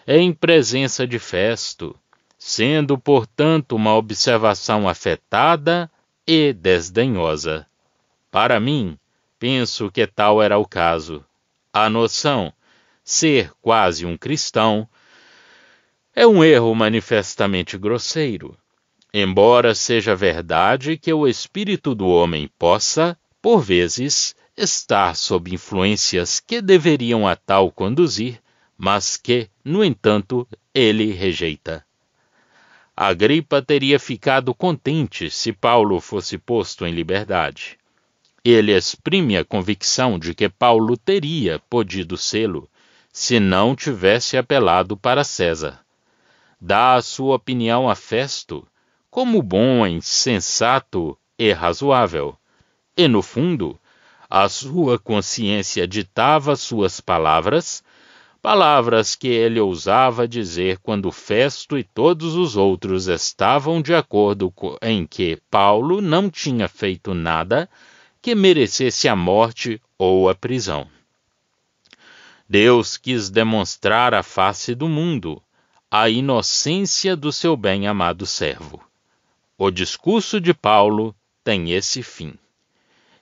em presença de Festo, sendo, portanto, uma observação afetada e desdenhosa. Para mim, penso que tal era o caso. A noção, ser quase um cristão, é um erro manifestamente grosseiro, embora seja verdade que o espírito do homem possa, por vezes, estar sob influências que deveriam a tal conduzir, mas que, no entanto, ele rejeita. Agripa teria ficado contente se Paulo fosse posto em liberdade. Ele exprime a convicção de que Paulo teria podido sê-lo, se não tivesse apelado para César. Dá a sua opinião a Festo, como bom, sensato e razoável, e, no fundo, a sua consciência ditava suas palavras que ele ousava dizer quando Festo e todos os outros estavam de acordo em que Paulo não tinha feito nada que merecesse a morte ou a prisão. Deus quis demonstrar à face do mundo a inocência do seu bem-amado servo. O discurso de Paulo tem esse fim.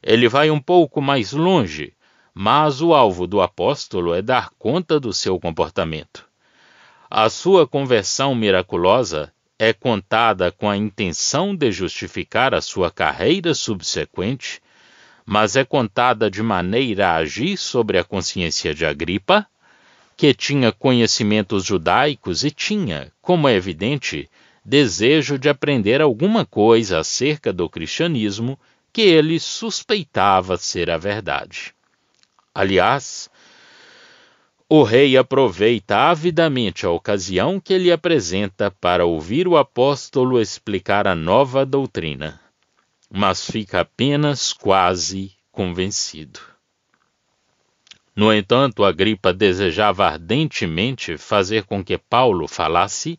Ele vai um pouco mais longe, mas o alvo do apóstolo é dar conta do seu comportamento. A sua conversão miraculosa é contada com a intenção de justificar a sua carreira subsequente, mas é contada de maneira a agir sobre a consciência de Agripa, que tinha conhecimentos judaicos e tinha, como é evidente, desejo de aprender alguma coisa acerca do cristianismo que ele suspeitava ser a verdade. Aliás, o rei aproveita avidamente a ocasião que lhe apresenta para ouvir o apóstolo explicar a nova doutrina, mas fica apenas quase convencido. No entanto, Agripa desejava ardentemente fazer com que Paulo falasse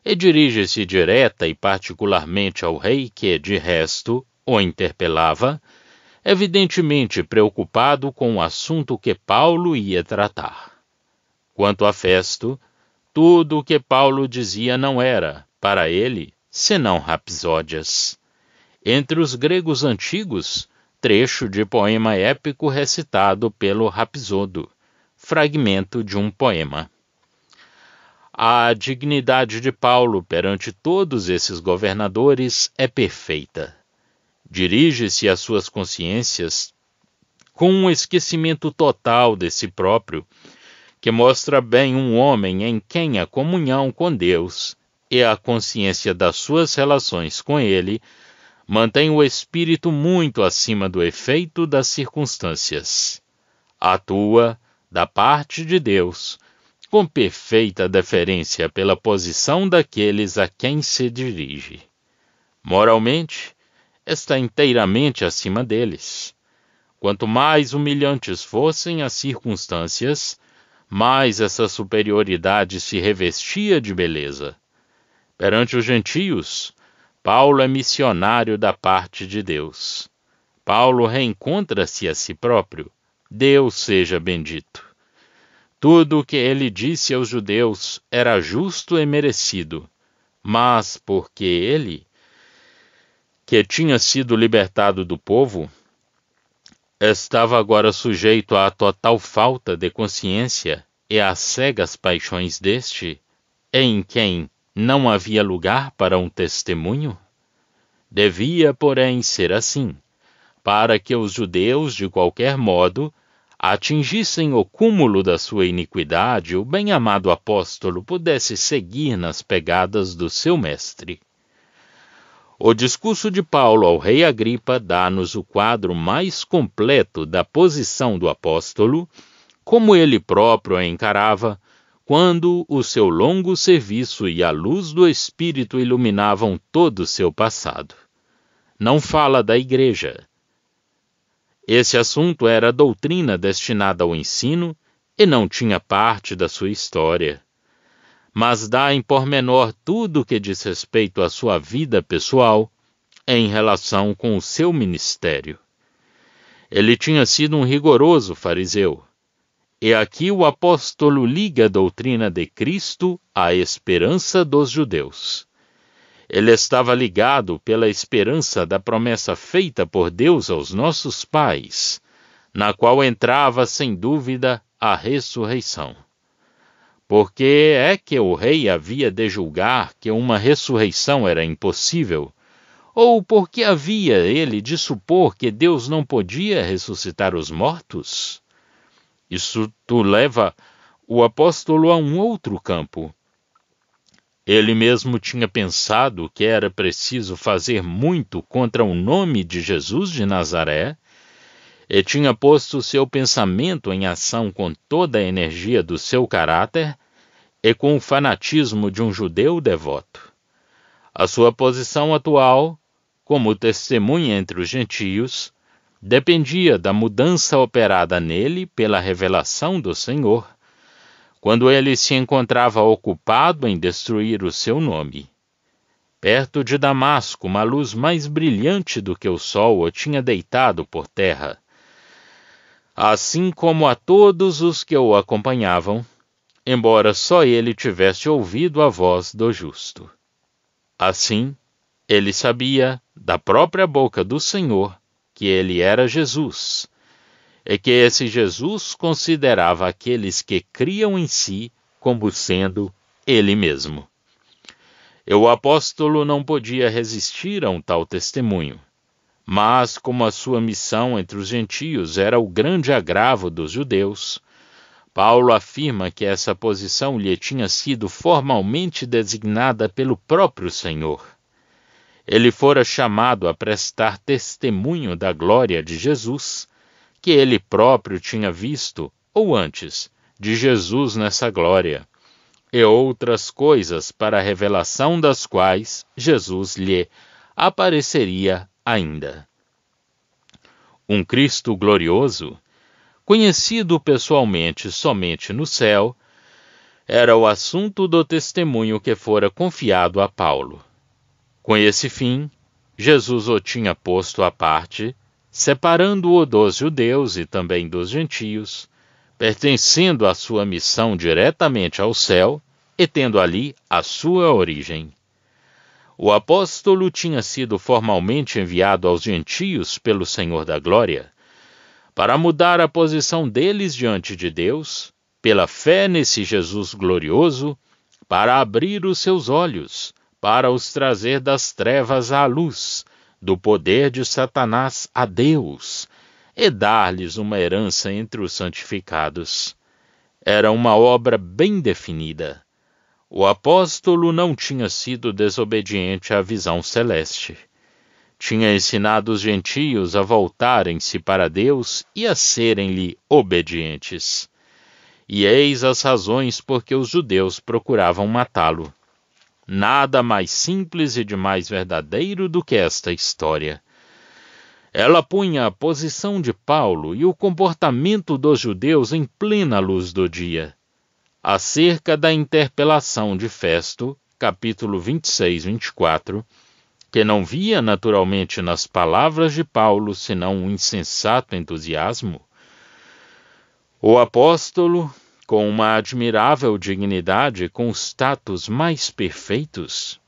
e dirige-se direta e particularmente ao rei que, de resto, o interpelava, evidentemente preocupado com o assunto que Paulo ia tratar. Quanto a Festo, tudo o que Paulo dizia não era, para ele, senão rapsódias. Entre os gregos antigos, trecho de poema épico recitado pelo Rapsodo, fragmento de um poema. A dignidade de Paulo perante todos esses governadores é perfeita. Dirige-se às suas consciências com um esquecimento total de si próprio, que mostra bem um homem em quem a comunhão com Deus e a consciência das suas relações com Ele mantém o espírito muito acima do efeito das circunstâncias. Atua, da parte de Deus, com perfeita deferência pela posição daqueles a quem se dirige. Moralmente, está inteiramente acima deles. Quanto mais humilhantes fossem as circunstâncias, mais essa superioridade se revestia de beleza. Perante os gentios, Paulo é missionário da parte de Deus. Paulo reencontra-se a si próprio. Deus seja bendito. Tudo o que ele disse aos judeus era justo e merecido, mas porque ele, que tinha sido libertado do povo, estava agora sujeito à total falta de consciência e às cegas paixões deste, em quem não havia lugar para um testemunho? Devia, porém, ser assim, para que os judeus, de qualquer modo, atingissem o cúmulo da sua iniquidade, o bem-amado apóstolo pudesse seguir nas pegadas do seu mestre. O discurso de Paulo ao rei Agripa dá-nos o quadro mais completo da posição do apóstolo, como ele próprio a encarava, quando o seu longo serviço e a luz do Espírito iluminavam todo o seu passado. Não fala da igreja. Esse assunto era doutrina destinada ao ensino e não tinha parte da sua história. Mas dá em pormenor tudo o que diz respeito à sua vida pessoal em relação com o seu ministério. Ele tinha sido um rigoroso fariseu. E aqui o apóstolo liga a doutrina de Cristo à esperança dos judeus. Ele estava ligado pela esperança da promessa feita por Deus aos nossos pais, na qual entrava sem dúvida a ressurreição. Porque é que o rei havia de julgar que uma ressurreição era impossível? Ou porque havia ele de supor que Deus não podia ressuscitar os mortos? Isso leva o apóstolo a um outro campo. Ele mesmo tinha pensado que era preciso fazer muito contra o nome de Jesus de Nazaré, e tinha posto seu pensamento em ação com toda a energia do seu caráter e com o fanatismo de um judeu devoto. A sua posição atual, como testemunha entre os gentios, dependia da mudança operada nele pela revelação do Senhor, quando ele se encontrava ocupado em destruir o seu nome. Perto de Damasco, uma luz mais brilhante do que o sol o tinha deitado por terra, assim como a todos os que o acompanhavam, embora só ele tivesse ouvido a voz do justo. Assim, ele sabia, da própria boca do Senhor, que ele era Jesus, e que esse Jesus considerava aqueles que criam em si como sendo ele mesmo. E o apóstolo não podia resistir a um tal testemunho, mas como a sua missão entre os gentios era o grande agravo dos judeus, Paulo afirma que essa posição lhe tinha sido formalmente designada pelo próprio Senhor. Ele fora chamado a prestar testemunho da glória de Jesus, que ele próprio tinha visto, ou antes, de Jesus nessa glória, e outras coisas para a revelação das quais Jesus lhe apareceria ainda. Um Cristo glorioso, conhecido pessoalmente somente no céu, era o assunto do testemunho que fora confiado a Paulo. Com esse fim, Jesus o tinha posto à parte, separando-o dos judeus e também dos gentios, pertencendo à sua missão diretamente ao céu e tendo ali a sua origem. O apóstolo tinha sido formalmente enviado aos gentios pelo Senhor da Glória, para mudar a posição deles diante de Deus, pela fé nesse Jesus glorioso, para abrir os seus olhos, para os trazer das trevas à luz, do poder de Satanás a Deus, e dar-lhes uma herança entre os santificados. Era uma obra bem definida. O apóstolo não tinha sido desobediente à visão celeste. Tinha ensinado os gentios a voltarem-se para Deus e a serem-lhe obedientes. e eis as razões por que os judeus procuravam matá-lo. Nada mais simples e de mais verdadeiro do que esta história. Ela punha a posição de Paulo e o comportamento dos judeus em plena luz do dia. Acerca da interpelação de Festo, capítulo 26, 24, que não via naturalmente nas palavras de Paulo senão um insensato entusiasmo, o apóstolo, com uma admirável dignidade, com os tatos mais perfeitos,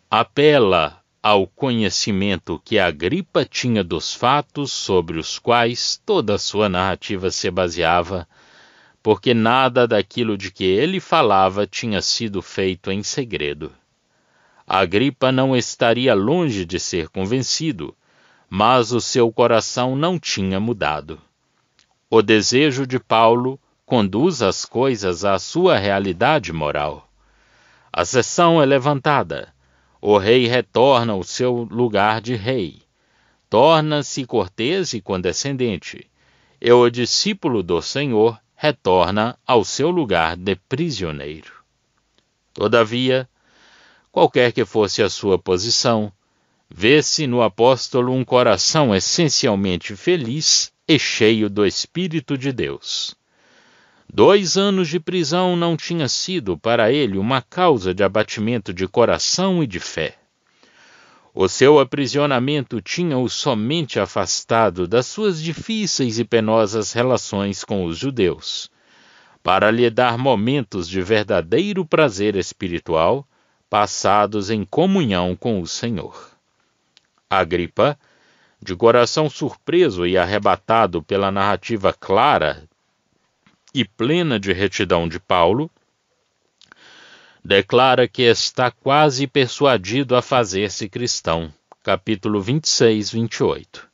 apela ao conhecimento que Agripa tinha dos fatos sobre os quais toda a sua narrativa se baseava, porque nada daquilo de que ele falava tinha sido feito em segredo. Agripa não estaria longe de ser convencido, mas o seu coração não tinha mudado. O desejo de Paulo conduz as coisas à sua realidade moral. A sessão é levantada. O rei retorna ao seu lugar de rei. Torna-se cortês e condescendente. E o discípulo do Senhor retorna ao seu lugar de prisioneiro. Todavia, qualquer que fosse a sua posição, vê-se no apóstolo um coração essencialmente feliz e cheio do Espírito de Deus. 2 anos de prisão não tinha sido para ele uma causa de abatimento de coração e de fé. O seu aprisionamento tinha-o somente afastado das suas difíceis e penosas relações com os judeus, para lhe dar momentos de verdadeiro prazer espiritual, passados em comunhão com o Senhor. Agripa, de coração surpreso e arrebatado pela narrativa clara e plena de retidão de Paulo, declara que está quase persuadido a fazer-se cristão. Capítulo 26, 28.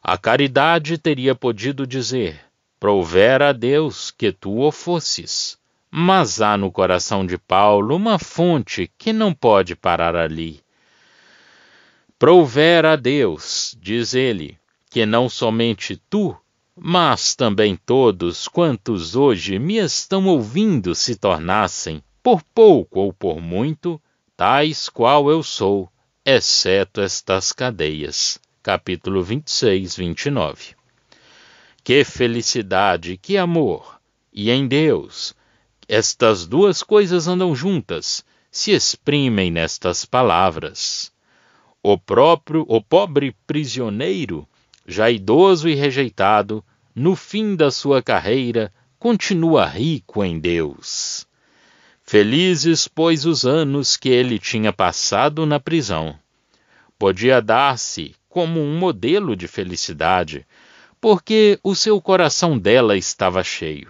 A caridade teria podido dizer: provera a Deus que tu o fosses. Mas há no coração de Paulo uma fonte que não pode parar ali. Provera a Deus, diz ele, que não somente tu, mas também todos quantos hoje me estão ouvindo se tornassem, por pouco ou por muito, tais qual eu sou, exceto estas cadeias. Capítulo 26, 29. Que felicidade, que amor! E em Deus, estas duas coisas andam juntas, se exprimem nestas palavras. O pobre prisioneiro, já idoso e rejeitado, no fim da sua carreira, continua rico em Deus. Felizes, pois, os anos que ele tinha passado na prisão. Podia dar-se como um modelo de felicidade, porque o seu coração dela estava cheio.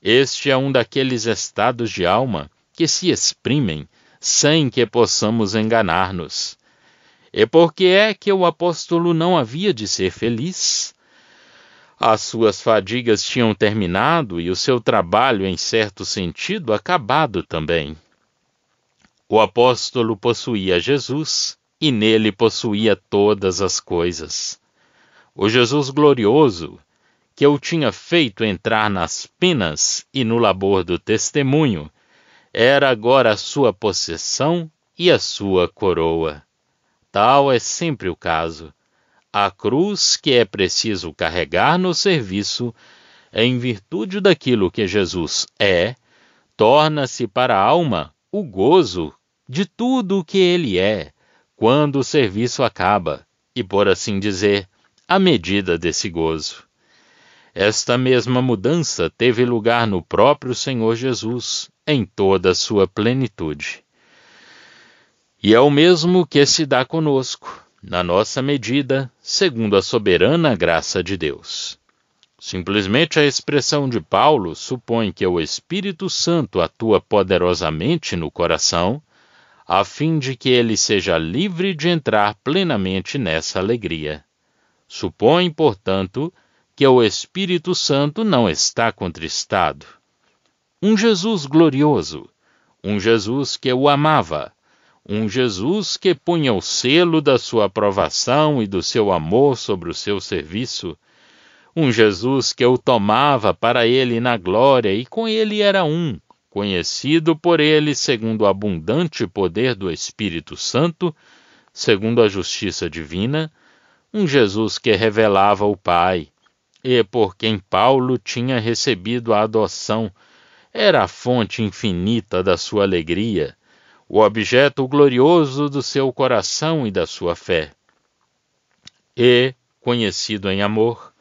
Este é um daqueles estados de alma que se exprimem sem que possamos enganar-nos. E por que é que o apóstolo não havia de ser feliz? As suas fadigas tinham terminado e o seu trabalho, em certo sentido, acabado também. O apóstolo possuía Jesus e nele possuía todas as coisas. O Jesus glorioso, que o tinha feito entrar nas penas e no labor do testemunho, era agora a sua possessão e a sua coroa. Tal é sempre o caso. A cruz que é preciso carregar no serviço, em virtude daquilo que Jesus é, torna-se para a alma o gozo de tudo o que ele é, quando o serviço acaba, e, por assim dizer, a medida desse gozo. Esta mesma mudança teve lugar no próprio Senhor Jesus, em toda a sua plenitude. E é o mesmo que se dá conosco, na nossa medida, segundo a soberana graça de Deus. Simplesmente a expressão de Paulo supõe que o Espírito Santo atua poderosamente no coração, a fim de que ele seja livre de entrar plenamente nessa alegria. Supõe, portanto, que o Espírito Santo não está contristado. Um Jesus glorioso, um Jesus que o amava, um Jesus que punha o selo da sua aprovação e do seu amor sobre o seu serviço, um Jesus que o tomava para ele na glória e com ele era um, conhecido por ele segundo o abundante poder do Espírito Santo, segundo a justiça divina, um Jesus que revelava o Pai, e por quem Paulo tinha recebido a adoção, era a fonte infinita da sua alegria, o objeto glorioso do seu coração e da sua fé. E, conhecido em amor,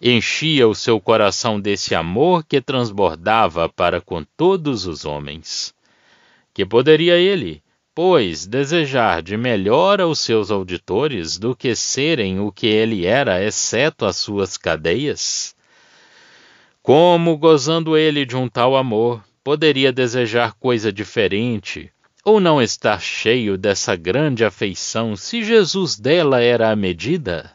enchia o seu coração desse amor que transbordava para com todos os homens. Que poderia ele, pois, desejar de melhor aos seus auditores do que serem o que ele era, exceto as suas cadeias? Como, gozando ele de um tal amor, poderia desejar coisa diferente, ou não estar cheio dessa grande afeição se Jesus dela era a medida?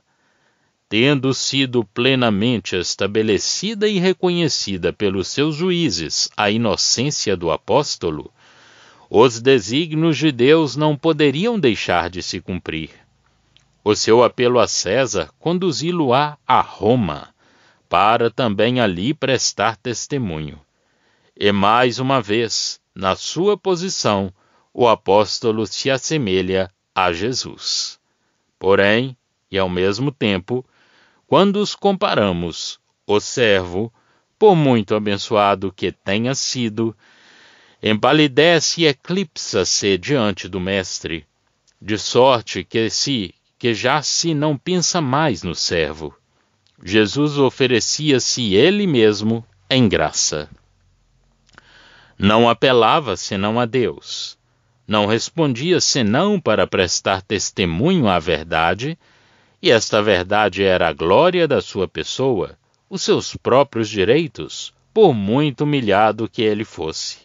Tendo sido plenamente estabelecida e reconhecida pelos seus juízes a inocência do apóstolo, os desígnios de Deus não poderiam deixar de se cumprir. O seu apelo a César conduzi-lo-á a Roma, para também ali prestar testemunho. E mais uma vez, na sua posição, o apóstolo se assemelha a Jesus. Porém, e ao mesmo tempo, quando os comparamos, o servo, por muito abençoado que tenha sido, empalidece e eclipsa-se diante do mestre, de sorte que já se não pensa mais no servo. Jesus oferecia-se ele mesmo em graça. Não apelava senão a Deus. Não respondia senão para prestar testemunho à verdade, e esta verdade era a glória da sua pessoa, os seus próprios direitos, por muito humilhado que ele fosse.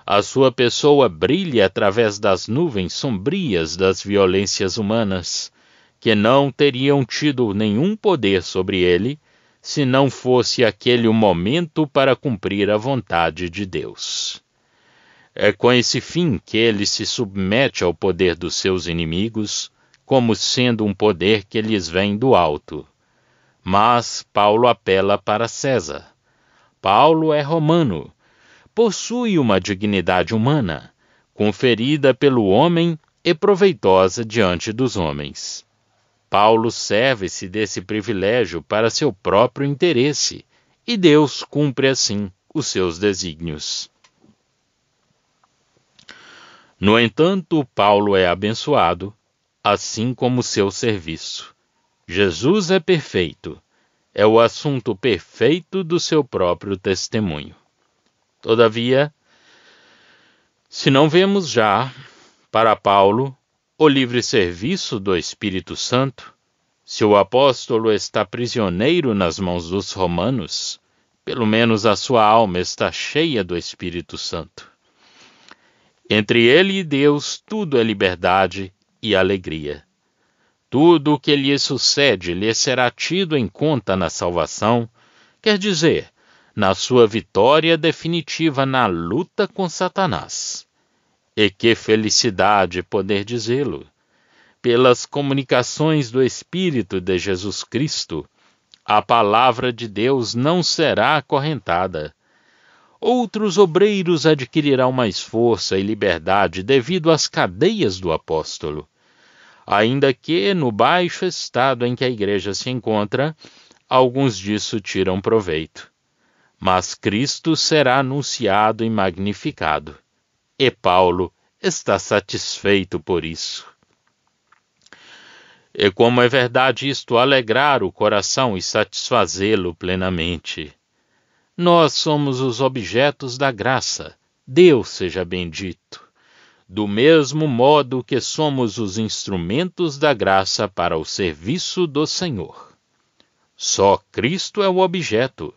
A sua pessoa brilha através das nuvens sombrias das violências humanas, que não teriam tido nenhum poder sobre ele, se não fosse aquele o momento para cumprir a vontade de Deus. É com esse fim que ele se submete ao poder dos seus inimigos, como sendo um poder que lhes vem do alto. Mas Paulo apela para César. Paulo é romano, possui uma dignidade humana, conferida pelo homem e proveitosa diante dos homens. Paulo serve-se desse privilégio para seu próprio interesse, e Deus cumpre assim os seus desígnios. No entanto, Paulo é abençoado, assim como seu serviço. Jesus é perfeito, é o assunto perfeito do seu próprio testemunho. Todavia, se não vemos já, para Paulo, o livre serviço do Espírito Santo, se o apóstolo está prisioneiro nas mãos dos romanos, pelo menos a sua alma está cheia do Espírito Santo. Entre ele e Deus tudo é liberdade e alegria. Tudo o que lhe sucede lhe será tido em conta na salvação, quer dizer, na sua vitória definitiva na luta com Satanás. E que felicidade poder dizê-lo! Pelas comunicações do Espírito de Jesus Cristo, a palavra de Deus não será acorrentada. Outros obreiros adquirirão mais força e liberdade devido às cadeias do apóstolo. Ainda que, no baixo estado em que a igreja se encontra, alguns disso tiram proveito. Mas Cristo será anunciado e magnificado. E Paulo está satisfeito por isso. E como é verdade isto alegrar o coração e satisfazê-lo plenamente. Nós somos os objetos da graça, Deus seja bendito, do mesmo modo que somos os instrumentos da graça para o serviço do Senhor. Só Cristo é o objeto,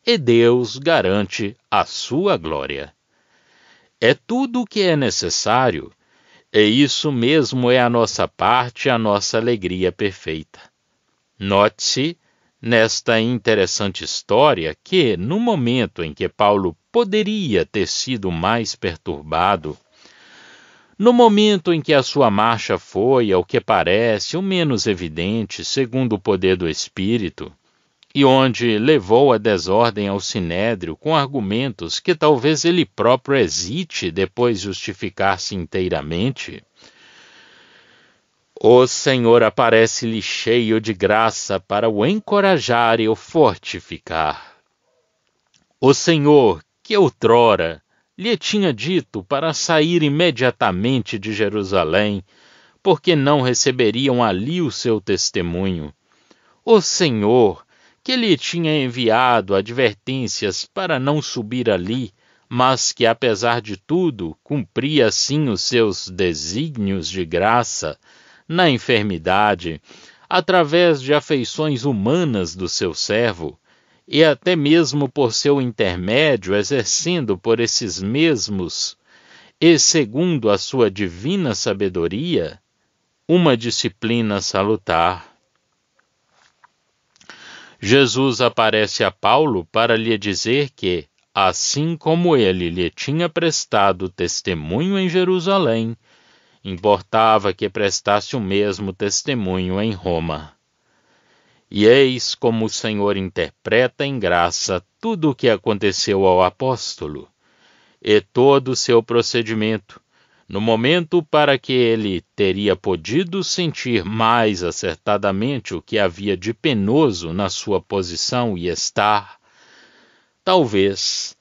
e Deus garante a sua glória. É tudo o que é necessário, e isso mesmo é a nossa parte, a nossa alegria perfeita. Note-se, nesta interessante história, que, no momento em que Paulo poderia ter sido mais perturbado, no momento em que a sua marcha foi, ao que parece, o menos evidente, segundo o poder do Espírito, e onde levou a desordem ao sinédrio com argumentos que talvez ele próprio hesite depois justificar-se inteiramente, o Senhor aparece-lhe cheio de graça para o encorajar e o fortificar. O Senhor, que outrora lhe tinha dito para sair imediatamente de Jerusalém, porque não receberiam ali o seu testemunho. O Senhor, que lhe tinha enviado advertências para não subir ali, mas que, apesar de tudo, cumpria assim os seus desígnios de graça na enfermidade, através de afeições humanas do seu servo, e até mesmo por seu intermédio, exercendo por esses mesmos, e segundo a sua divina sabedoria, uma disciplina salutar. Jesus aparece a Paulo para lhe dizer que, assim como ele lhe tinha prestado testemunho em Jerusalém, importava que prestasse o mesmo testemunho em Roma. E eis como o Senhor interpreta em graça tudo o que aconteceu ao apóstolo, e todo o seu procedimento, no momento para que ele teria podido sentir mais acertadamente o que havia de penoso na sua posição e estar, talvez,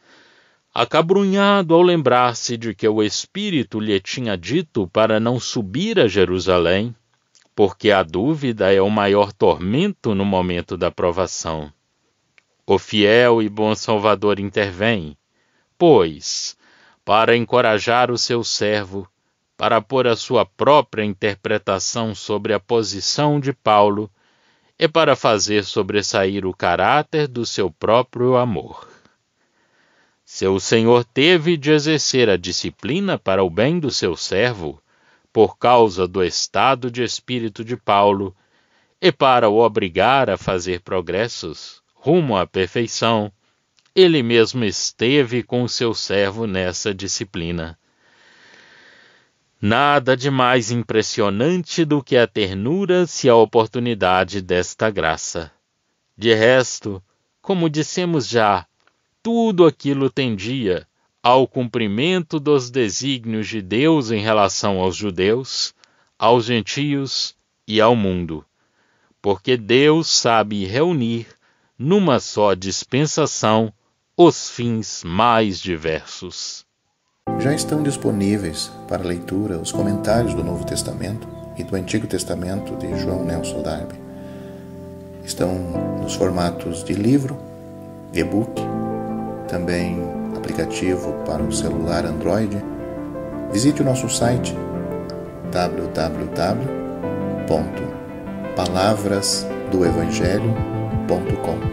acabrunhado ao lembrar-se de que o Espírito lhe tinha dito para não subir a Jerusalém, porque a dúvida é o maior tormento no momento da provação. O fiel e bom Salvador intervém, pois, para encorajar o seu servo, para pôr a sua própria interpretação sobre a posição de Paulo e para fazer sobressair o caráter do seu próprio amor. Se o Senhor teve de exercer a disciplina para o bem do seu servo, por causa do estado de espírito de Paulo, e para o obrigar a fazer progressos rumo à perfeição, ele mesmo esteve com o seu servo nessa disciplina. Nada de mais impressionante do que a ternura e a oportunidade desta graça. De resto, como dissemos já, tudo aquilo tendia ao cumprimento dos desígnios de Deus em relação aos judeus, aos gentios e ao mundo, porque Deus sabe reunir numa só dispensação os fins mais diversos. Já estão disponíveis para leitura os comentários do Novo Testamento e do Antigo Testamento de João Nelson Darby. Estão nos formatos de livro, e-book, também aplicativo para o celular Android. Visite o nosso site www.palavrasdoevangelho.com.